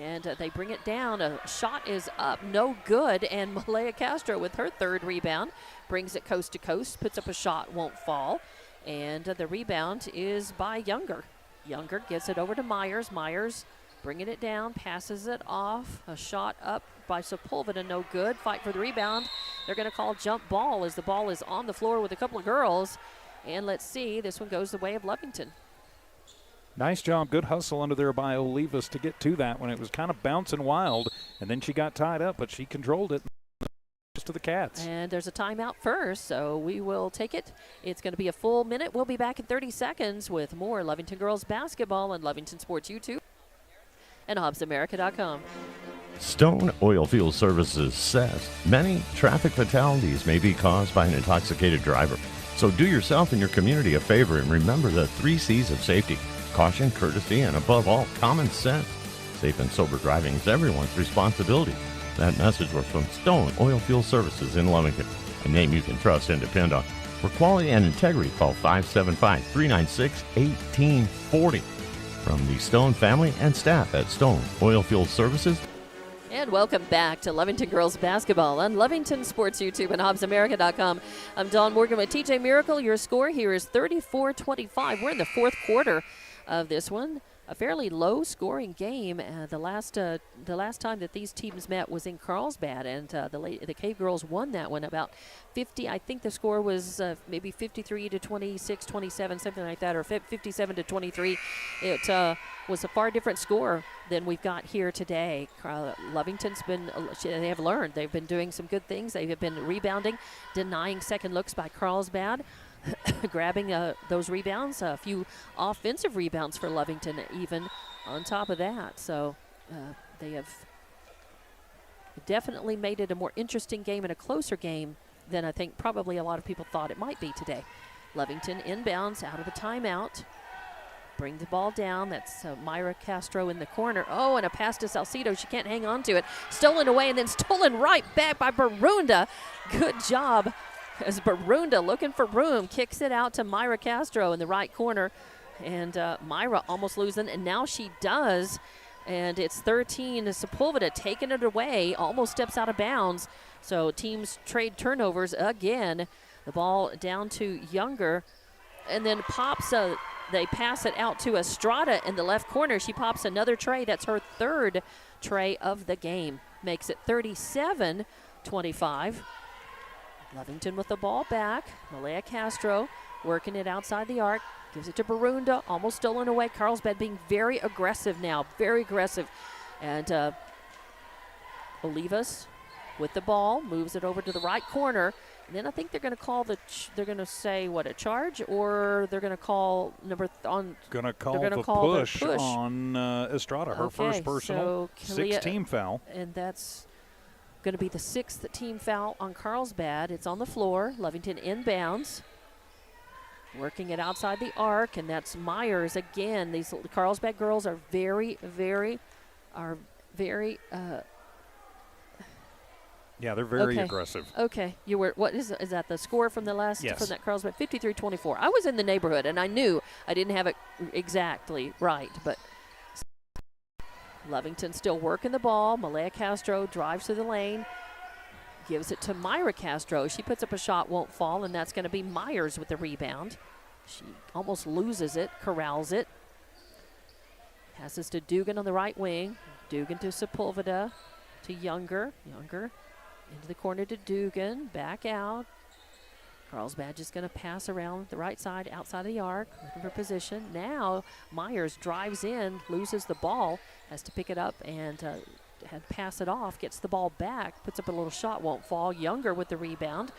And they bring it down. A shot is up, no good, and Malaya Castro with her third rebound brings it coast to coast, puts up a shot, won't fall. And the rebound is by Younger. Younger gets it over to Myers. Myers bringing it down, passes it off. A shot up by Sepulveda, no good. Fight for the rebound. They're going to call jump ball as the ball is on the floor with a couple of girls. And let's see, this one goes the way of Lovington. Nice job. Good hustle under there by Olivas to get to that when it was kind of bouncing wild. And then she got tied up, but she controlled it. To the Cats. And there's a timeout first, so we will take it. It's going to be a full minute. We'll be back in 30 seconds with more Lovington girls basketball on Lovington Sports YouTube and HobbsAmerica.com. Stone Oilfield Services says many traffic fatalities may be caused by an intoxicated driver. So do yourself and your community a favor and remember the 3 C's of safety: caution, courtesy, and above all, common sense. Safe and sober driving is everyone's responsibility. That message was from Stone Oilfield Services in Lovington, a name you can trust and depend on. For quality and integrity, call 575-396-1840. From the Stone family and staff at Stone Oilfield Services. And welcome back to Lovington girls basketball on Lovington Sports YouTube and HobbsAmerica.com. I'm Dawn Morgan with TJ Miracle. Your score here is 34-25. We're in the fourth quarter of this one. A fairly low-scoring game. The last time that these teams met was in Carlsbad, and the Cavegirls won that one about 50. I think the score was maybe 53-26, 27, something like that, or 57-23. It was a far different score than we've got here today. Lovington's been, they have learned. They've been doing some good things. They have been rebounding, denying second looks by Carlsbad. Grabbing those rebounds, a few offensive rebounds for Lovington even on top of that. So they have definitely made it a more interesting game and a closer game than I think probably a lot of people thought it might be today. Lovington inbounds out of a timeout. Bring the ball down. That's Myra Castro in the corner. Oh, and a pass to Salcido. She can't hang on to it. Stolen away and then stolen right back by Barunda. Good job. As Barunda, looking for room, kicks it out to Myra Castro in the right corner. And Myra almost losing, and now she does. And it's 13. Sepulveda taking it away, almost steps out of bounds. So teams trade turnovers again. The ball down to Younger. And then pops, they pass it out to Estrada in the left corner. She pops another tray. That's her third tray of the game. Makes it 37-25. Lovington with the ball back. Malaya Castro working it outside the arc. Gives it to Barunda. Almost stolen away. Carlsbad being very aggressive now. Very aggressive. And Olivas with the ball. Moves it over to the right corner. And then I think they're going to call they're going to say, what, a charge? Or they're going to call Going to call the push on Estrada. Her first personal. So 6-team foul. And that's going to be the 6th team foul on Carlsbad. It's on the floor. Lovington inbounds. Working it outside the arc, and that's Myers again. These Carlsbad girls are very yeah, they're very aggressive. Okay. You were, what is that the score from the last, yes, from that Carlsbad? 53-24. I was in the neighborhood, and I knew I didn't have it exactly right, but Lovington still working the ball. Malaya Castro drives to the lane, gives it to Myra Castro. She puts up a shot, won't fall, and that's going to be Myers with the rebound. She almost loses it, corrals it. Passes to Dugan on the right wing. Dugan to Sepulveda, to Younger. Younger into the corner to Dugan, back out. Carlsbad just going to pass around the right side, outside of the arc, looking for position. Now Myers drives in, loses the ball, has to pick it up and pass it off, gets the ball back, puts up a little shot, won't fall. Younger with the rebound.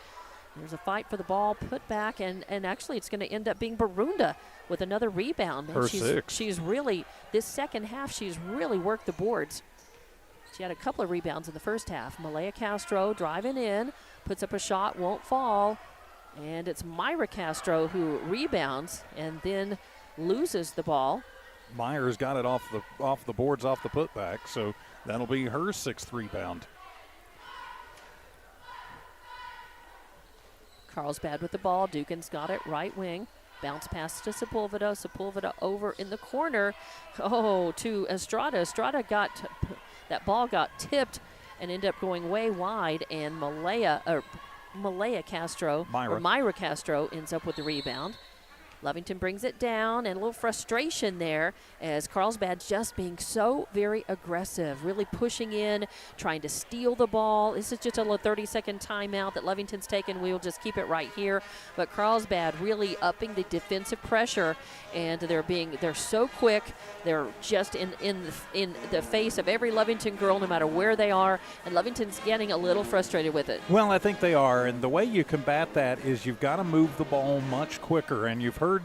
There's a fight for the ball, put back, and actually it's going to end up being Barunda with another rebound. Her six. She's really, this second half, she's really worked the boards. She had a couple of rebounds in the first half. Malaya Castro driving in, puts up a shot, won't fall. And it's Myra Castro who rebounds and then loses the ball. Myers got it off the boards, off the putback, so that'll be her 6th rebound. Carlsbad with the ball. Dugan's got it, right wing. Bounce pass to Sepulveda. Sepulveda over in the corner. Oh, to Estrada. Estrada got, that ball got tipped and ended up going way wide, and Myra Castro ends up with the rebound. Lovington brings it down, and a little frustration there as Carlsbad's just being so very aggressive, really pushing in, trying to steal the ball. This is just a little 30-second timeout that Lovington's taken. We'll just keep it right here. But Carlsbad really upping the defensive pressure, and they're so quick. They're just in the face of every Lovington girl, no matter where they are, and Lovington's getting a little frustrated with it. Well, I think they are, and the way you combat that is you've got to move the ball much quicker, and you've heard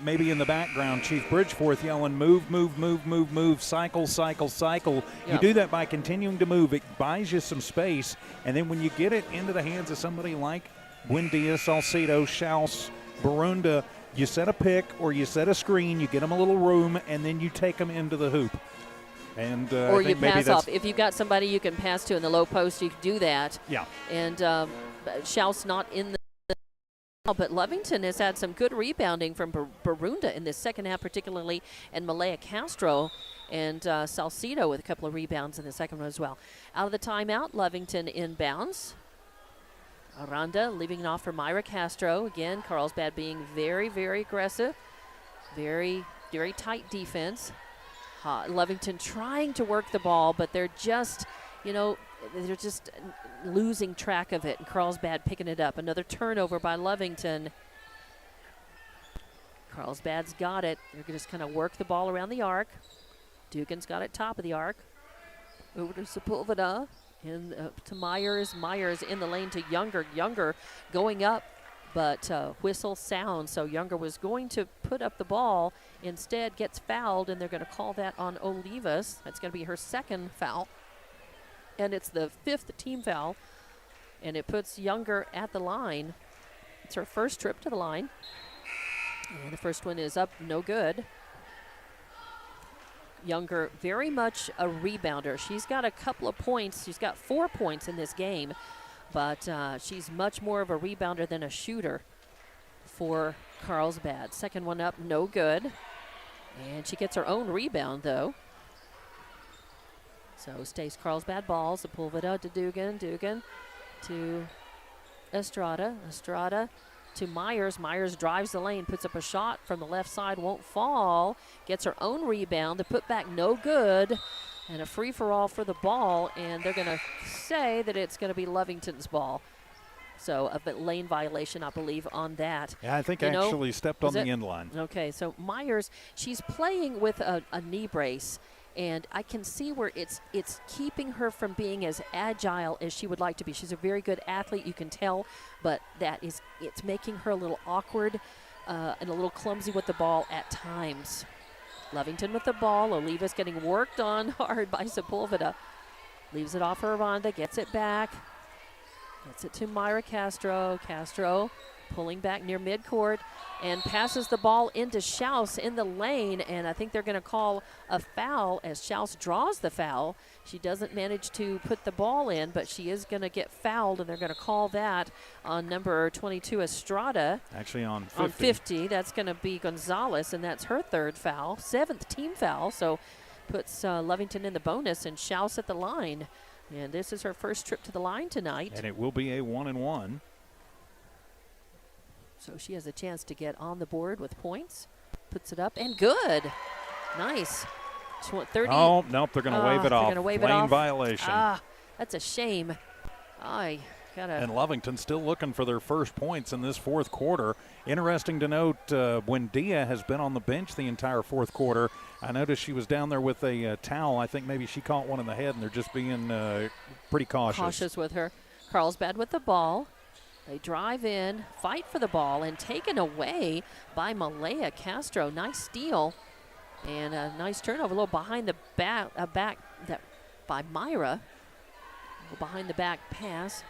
maybe in the background Chief Bridgeforth yelling, move, move, move, move, move, cycle, cycle, cycle. Yep. You do that by continuing to move. It buys you some space, and then when you get it into the hands of somebody like Buendia, Salcedo, Schaus, Barunda, you set a pick or you set a screen, you get them a little room, and then you take them into the hoop. And or you pass off. If you've got somebody you can pass to in the low post, you can do that. Yeah. And Schaus not in the but Lovington has had some good rebounding from Barunda in this second half particularly, and Malaya Castro and Salcedo with a couple of rebounds in the second one as well. Out of the timeout, Lovington inbounds. Aranda leaving it off for Myra Castro. Again, Carlsbad being very, very aggressive. Very, very tight defense. Lovington trying to work the ball, but they're just, they're just losing track of it, and Carlsbad picking it up. Another turnover by Lovington. Carlsbad's got it. They're just kind of work the ball around the arc. Dugan's got it top of the arc. Over to Sepulveda and to Myers. Myers in the lane to Younger. Younger going up, but whistle sounds. So Younger was going to put up the ball. Instead gets fouled, and they're going to call that on Olivas. That's going to be her second foul. And it's the 5th team foul, and it puts Younger at the line. It's her first trip to the line. And the first one is up, no good. Younger, very much a rebounder. She's got a couple of points. She's got 4 points in this game, but she's much more of a rebounder than a shooter for Carlsbad. Second one up, no good. And she gets her own rebound, though. So stays Carlsbad ball. Sepulveda to Dugan. Dugan to Estrada. Estrada to Myers. Myers drives the lane, puts up a shot from the left side, won't fall. Gets her own rebound. The putback no good. And a free-for-all for the ball. And they're going to say that it's going to be Lovington's ball. So a lane violation, I believe, on that. Yeah, I think actually stepped on the end line. Okay, so Myers, she's playing with a knee brace. And I can see where it's keeping her from being as agile as she would like to be. She's a very good athlete, you can tell, but it's making her a little awkward and a little clumsy with the ball at times. Lovington with the ball. Olivas getting worked on hard by Sepulveda. Leaves it off for Aranda, gets it back. Gets it to Myra Castro. Castro pulling back near midcourt and passes the ball into Schaus in the lane, and I think they're going to call a foul as Schaus draws the foul. She doesn't manage to put the ball in, but she is going to get fouled, and they're going to call that on number 22, Estrada. Actually on 50. On 50, that's going to be Gonzalez, and that's her 3rd foul, 7th team foul, so puts Lovington in the bonus and Schaus at the line. And this is her first trip to the line tonight. And it will be a 1-and-1. So she has a chance to get on the board with points. Puts it up, and good. Nice. She went 30. Oh, nope, they're going to wave it off. Wave Lane it off. violation. That's a shame. And Lovington still looking for their first points in this fourth quarter. Interesting to note, Buendia has been on the bench the entire fourth quarter. I noticed she was down there with a towel. I think maybe she caught one in the head, and they're just being pretty cautious. Cautious with her. Carlsbad with the ball. They drive in, fight for the ball, and taken away by Malaya Castro. Nice steal and a nice turnover. A little behind the back that by Myra. A little behind the back pass,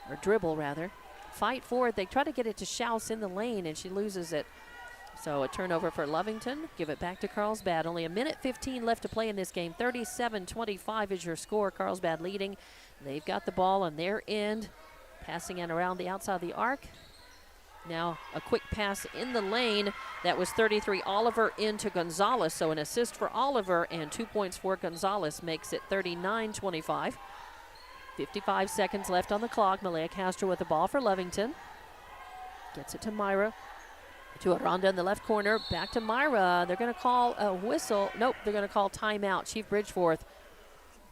or dribble rather. Fight for it. They try to get it to Schaus in the lane, and she loses it. So a turnover for Lovington. Give it back to Carlsbad. Only a minute 15 left to play in this game. 37-25 is your score. Carlsbad leading. They've got the ball on their end. Passing it around the outside of the arc. Now a quick pass in the lane. That was 33 Oliver into Gonzalez. So an assist for Oliver and 2 points for Gonzalez makes it 39-25. 55 seconds left on the clock. Malaya Castro with the ball for Lovington. Gets it to Myra. To Aranda in the left corner. Back to Myra. They're going to call a whistle. Nope, they're going to call timeout. Chief Bridgeforth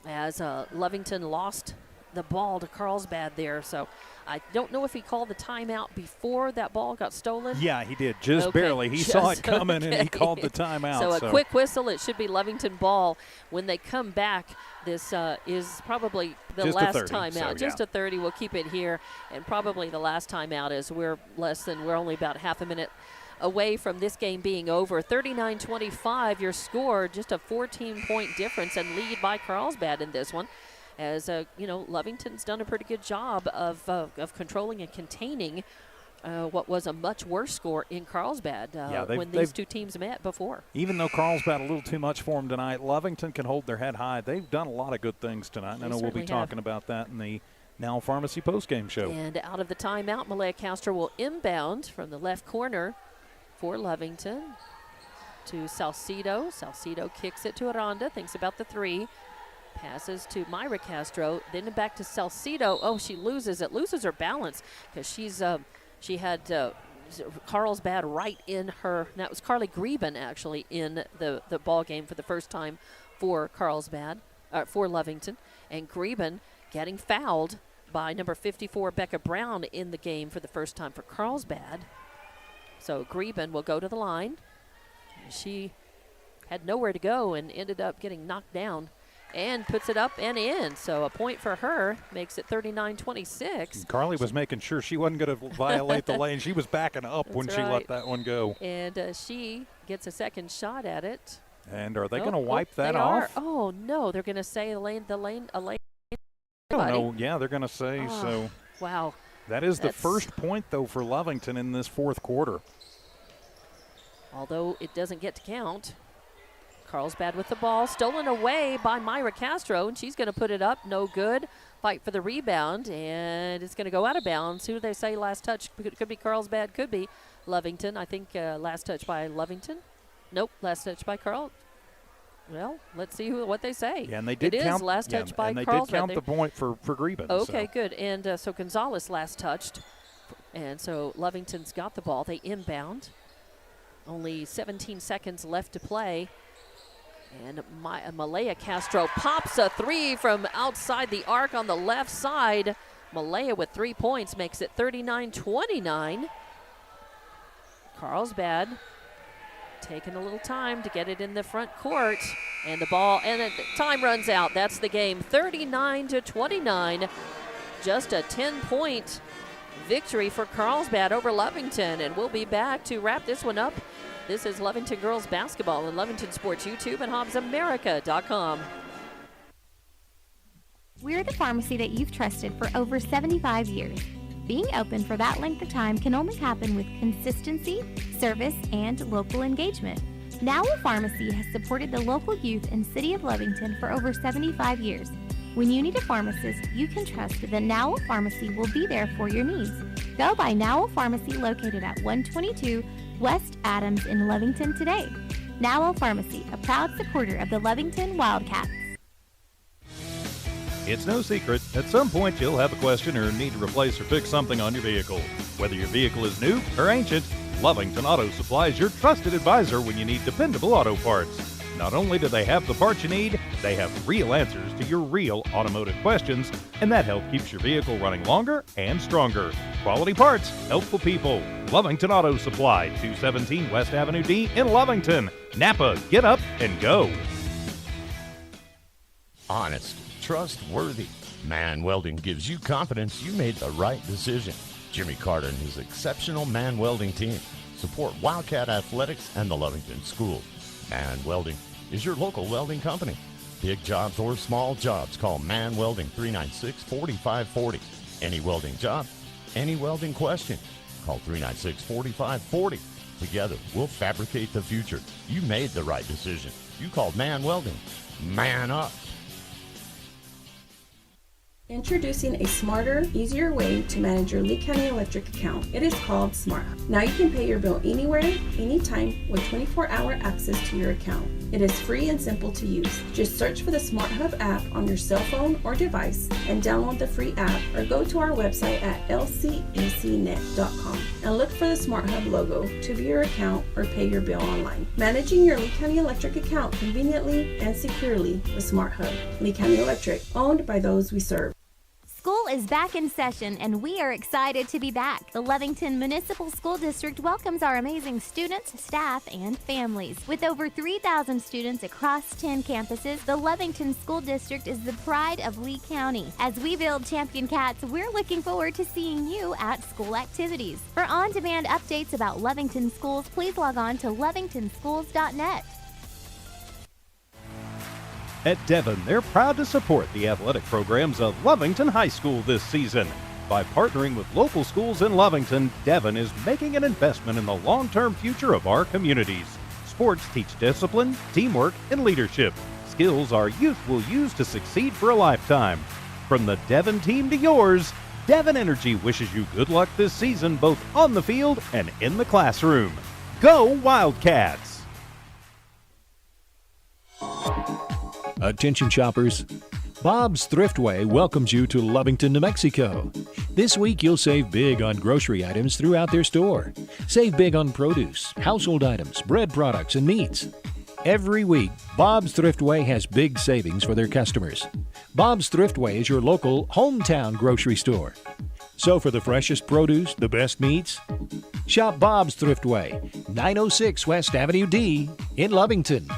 as Lovington lost the ball to Carlsbad there. So I don't know if he called the timeout before that ball got stolen. Yeah, he did, just barely. He saw it coming and he called the timeout. So a quick whistle. It should be Lovington ball. When they come back, this is probably the just last 30, timeout. so, just a 30. We'll keep it here. And probably the last timeout is we're only about half a minute away from this game being over. 39-25 your score, just a 14-point difference and lead by Carlsbad in this one. As Lovington's done a pretty good job of controlling and containing what was a much worse score in Carlsbad when these two teams met before. Even though Carlsbad a little too much for them tonight, Lovington can hold their head high. They've done a lot of good things tonight. I know we'll be talking about that in the Now Pharmacy postgame show. And out of the timeout, Malaya Castro will inbound from the left corner for Lovington to Salcedo. Salcedo kicks it to Aranda, thinks about the three. Passes to Myra Castro, then back to Salcedo. Oh, she loses it, loses her balance because she had Carlsbad right in her. That was Carly Greben actually in the ball game for the first time for Carlsbad, for Lovington, and Greben getting fouled by number 54 Becca Brown in the game for the first time for Carlsbad. So Greben will go to the line. She had nowhere to go and ended up getting knocked down. And puts it up and in. So a point for her makes it 39-26. Carly was making sure she wasn't going to violate the lane. She was backing up when she let that one go. And she gets a second shot at it. And are they going to wipe that off? Oh, no. They're going to say a lane. I don't know. Yeah, they're going to say so. Wow. That is the first point, though, for Lovington in this fourth quarter. Although it doesn't get to count. Carlsbad with the ball, stolen away by Myra Castro, and she's going to put it up. No good. Fight for the rebound, and it's going to go out of bounds. Who do they say last touch? Could be Carlsbad, could be Lovington. I think last touch by Lovington. Nope, last touch by Carl. Well, let's see what they say. Yeah, and they did it count. Is last touch by and they Carlsbad. did count the point for Greben. Okay, good. And so Gonzalez last touched, and so Lovington's got the ball. They inbound. Only 17 seconds left to play. And Malaya Castro pops a three from outside the arc on the left side. Malaya with 3 points makes it 39-29. Carlsbad taking a little time to get it in the front court. And the ball, and the time runs out. That's the game, 39-29. Just a 10-point victory for Carlsbad over Lovington. And we'll be back to wrap this one up. This is Lovington Girls Basketball on Lovington Sports YouTube and HobbsAmerica.com. We're the pharmacy that you've trusted for over 75 years. Being open for that length of time can only happen with consistency, service, and local engagement. Nowell Pharmacy has supported the local youth in City of Lovington for over 75 years. When you need a pharmacist, you can trust that Nowell Pharmacy will be there for your needs. Go by Nowell Pharmacy located at 122 West Adams in Lovington today. Nowell Pharmacy, a proud supporter of the Lovington Wildcats. It's no secret, at some point you'll have a question or need to replace or fix something on your vehicle. Whether your vehicle is new or ancient, Lovington Auto Supply is your trusted advisor when you need dependable auto parts. Not only do they have the parts you need, they have real answers to your real automotive questions, and that help keeps your vehicle running longer and stronger. Quality parts, helpful people. Lovington Auto Supply, 217 West Avenue D in Lovington. Napa, get up and go. Honest, trustworthy. Man Welding gives you confidence you made the right decision. Jimmy Carter and his exceptional Man Welding team support Wildcat Athletics and the Lovington School. Man Welding is your local welding company. Big jobs or small jobs, call Man Welding 396-4540. Any welding job, any welding question, call 396-4540. Together, we'll fabricate the future. You made the right decision. You called Man Welding. Man up. Introducing a smarter, easier way to manage your Lee County Electric account. It is called SmartHub. Now you can pay your bill anywhere, anytime, with 24-hour access to your account. It is free and simple to use. Just search for the SmartHub app on your cell phone or device and download the free app, or go to our website at lcecnet.com and look for the SmartHub logo to view your account or pay your bill online. Managing your Lee County Electric account conveniently and securely with SmartHub. Lee County Electric, owned by those we serve. School is back in session, and we are excited to be back. The Lovington Municipal School District welcomes our amazing students, staff, and families. With over 3,000 students across 10 campuses, the Lovington School District is the pride of Lee County. As we build champion cats, we're looking forward to seeing you at school activities. For on-demand updates about Lovington schools, please log on to lovingtonschools.net. At Devon, they're proud to support the athletic programs of Lovington High School this season. By partnering with local schools in Lovington, Devon is making an investment in the long-term future of our communities. Sports teach discipline, teamwork, and leadership, skills our youth will use to succeed for a lifetime. From the Devon team to yours, Devon Energy wishes you good luck this season, both on the field and in the classroom. Go Wildcats! Attention shoppers, Bob's Thriftway welcomes you to Lovington, New Mexico. This week you'll save big on grocery items throughout their store. Save big on produce, household items, bread products, and meats. Every week, Bob's Thriftway has big savings for their customers. Bob's Thriftway is your local hometown grocery store. So for the freshest produce, the best meats, shop Bob's Thriftway, 906 West Avenue D in Lovington.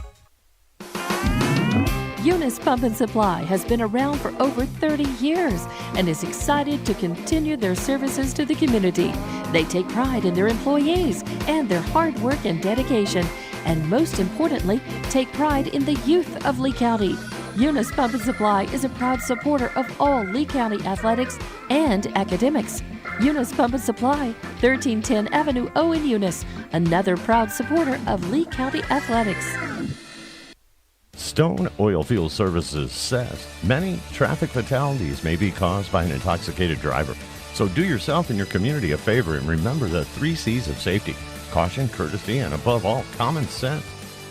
Eunice Pump and Supply has been around for over 30 years and is excited to continue their services to the community. They take pride in their employees and their hard work and dedication, and most importantly, take pride in the youth of Lee County. Eunice Pump and Supply is a proud supporter of all Lee County athletics and academics. Eunice Pump and Supply, 1310 Avenue O in Eunice, another proud supporter of Lee County athletics. Stone Oilfield Services says many traffic fatalities may be caused by an intoxicated driver. So do yourself and your community a favor and remember the 3 C's of safety: caution, courtesy, and above all, common sense.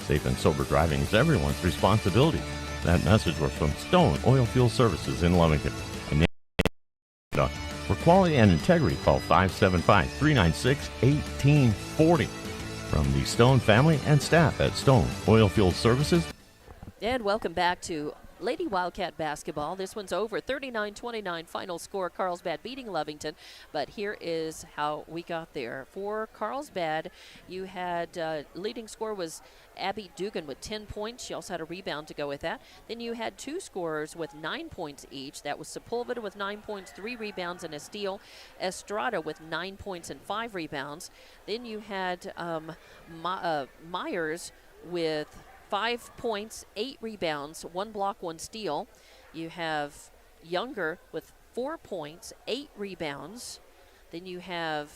Safe and sober driving is everyone's responsibility. That message was from Stone Oilfield Services in Lovington. For quality and integrity, call 575-396-1840. From the Stone family and staff at Stone Oilfield Services. And welcome back to Lady Wildcat basketball. This one's over, 39-29 final score, Carlsbad beating Lovington. But here is how we got there. For Carlsbad, you had leading score was Abby Dugan with 10 points. She also had a rebound to go with that. Then you had 2 scorers with 9 points each. That was Sepulveda with 9 points, 3 rebounds, and a steal. Estrada with 9 points and 5 rebounds. Then you had Myers with 5 points, 8 rebounds, 1 block, 1 steal. You have Younger with 4 points, 8 rebounds. Then you have,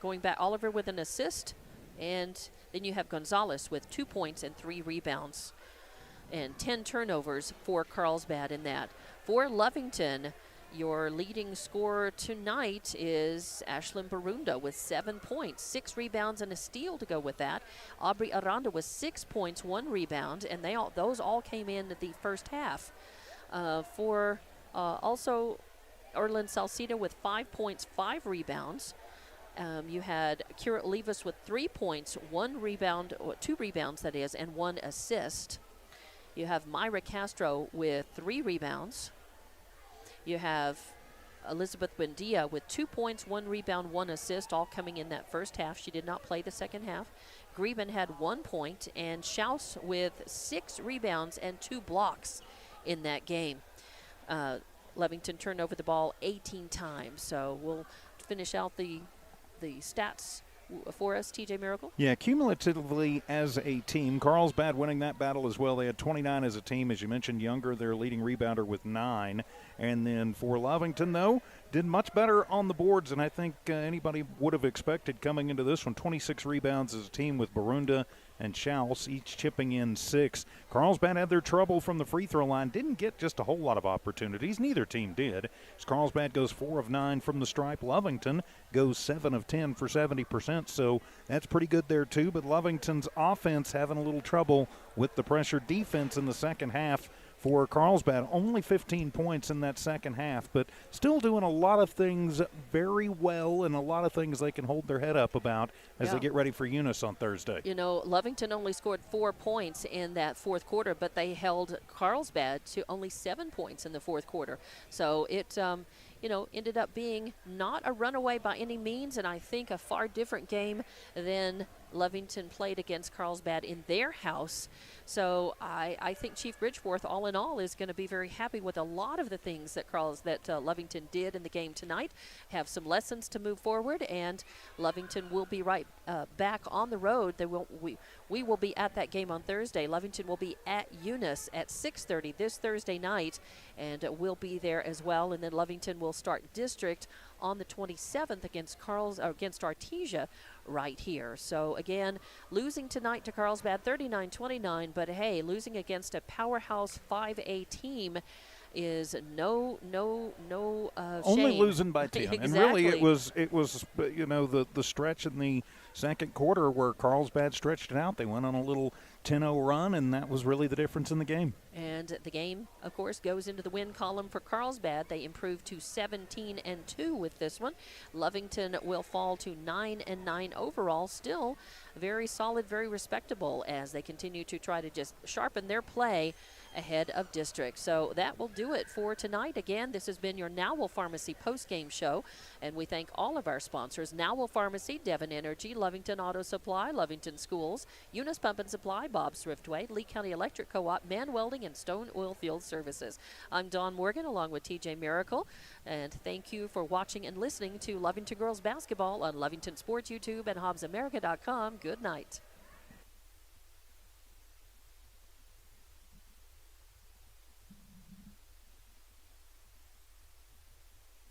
going back, Oliver with an assist. And then you have Gonzalez with 2 points and 3 rebounds. And 10 turnovers for Carlsbad in that. For Lovington, your leading scorer tonight is Ashlyn Barunda with 7 points, 6 rebounds, and a steal to go with that. Aubrey Aranda with 6 points, 1 rebound, and those all came in at the first half. Also, Erlyn Salcido with 5 points, 5 rebounds. You had Kira Olivas with 3 points, 1 rebound, or 2 rebounds, that is, and 1 assist. You have Myra Castro with 3 rebounds. You have Elizabeth Buendia with 2 points, 1 rebound, 1 assist, all coming in that first half. She did not play the second half. Greben had 1 point, and Schaus with 6 rebounds and 2 blocks in that game. Lovington turned over the ball 18 times. So we'll finish out the stats for us, TJ Miracle. Yeah, cumulatively as a team, Carlsbad winning that battle as well. They had 29 as a team. As you mentioned, Younger, their leading rebounder, with 9. And then for Lovington, though, did much better on the boards than I think anybody would have expected coming into this one. 26 rebounds as a team with Barunda and Schaus, each chipping in 6. Carlsbad had their trouble from the free throw line. Didn't get just a whole lot of opportunities. Neither team did. As Carlsbad goes 4 of 9 from the stripe, Lovington goes 7 of 10 for 70%. So that's pretty good there, too. But Lovington's offense having a little trouble with the pressure defense in the second half. For Carlsbad, only 15 points in that second half, but still doing a lot of things very well and a lot of things they can hold their head up about as they get ready for Eunice on Thursday. You know, Lovington only scored 4 points in that fourth quarter, but they held Carlsbad to only 7 points in the fourth quarter. So it, ended up being not a runaway by any means, and I think a far different game than Lovington played against Carlsbad in their house. So I think Chief Bridgeforth, all in all, is going to be very happy with a lot of the things that Lovington did in the game tonight. Have some lessons to move forward, and Lovington will be right back on the road. We will be at that game on Thursday. Lovington will be at Eunice at 6:30 this Thursday night, and we'll be there as well. And then Lovington will start district on the 27th against Artesia right here. So again, losing tonight to Carlsbad 39-29, but hey, losing against a powerhouse 5A team is no only shame. Losing by 10. Exactly. And really it was the stretch in the second quarter where Carlsbad stretched it out. They went on a little 10-0 run, and that was really the difference in the game. And the game, of course, goes into the win column for Carlsbad. They improved to 17-2 with this one. Lovington will fall to 9-9 overall. Still very solid, very respectable as they continue to try to just sharpen their play ahead of district. So that will do it for tonight. Again, this has been your Nowell Pharmacy post-game show, and we thank all of our sponsors: Nowell Pharmacy, Devon Energy, Lovington Auto Supply, Lovington Schools, Eunice Pump and Supply, Bob's Thriftway, Lee County Electric Co-op, Man Welding, and Stone Oil Field Services. I'm Dawn Morgan along with TJ Miracle, and thank you for watching and listening to Lovington Girls Basketball on Lovington Sports YouTube and HobbsAmerica.com. Good night.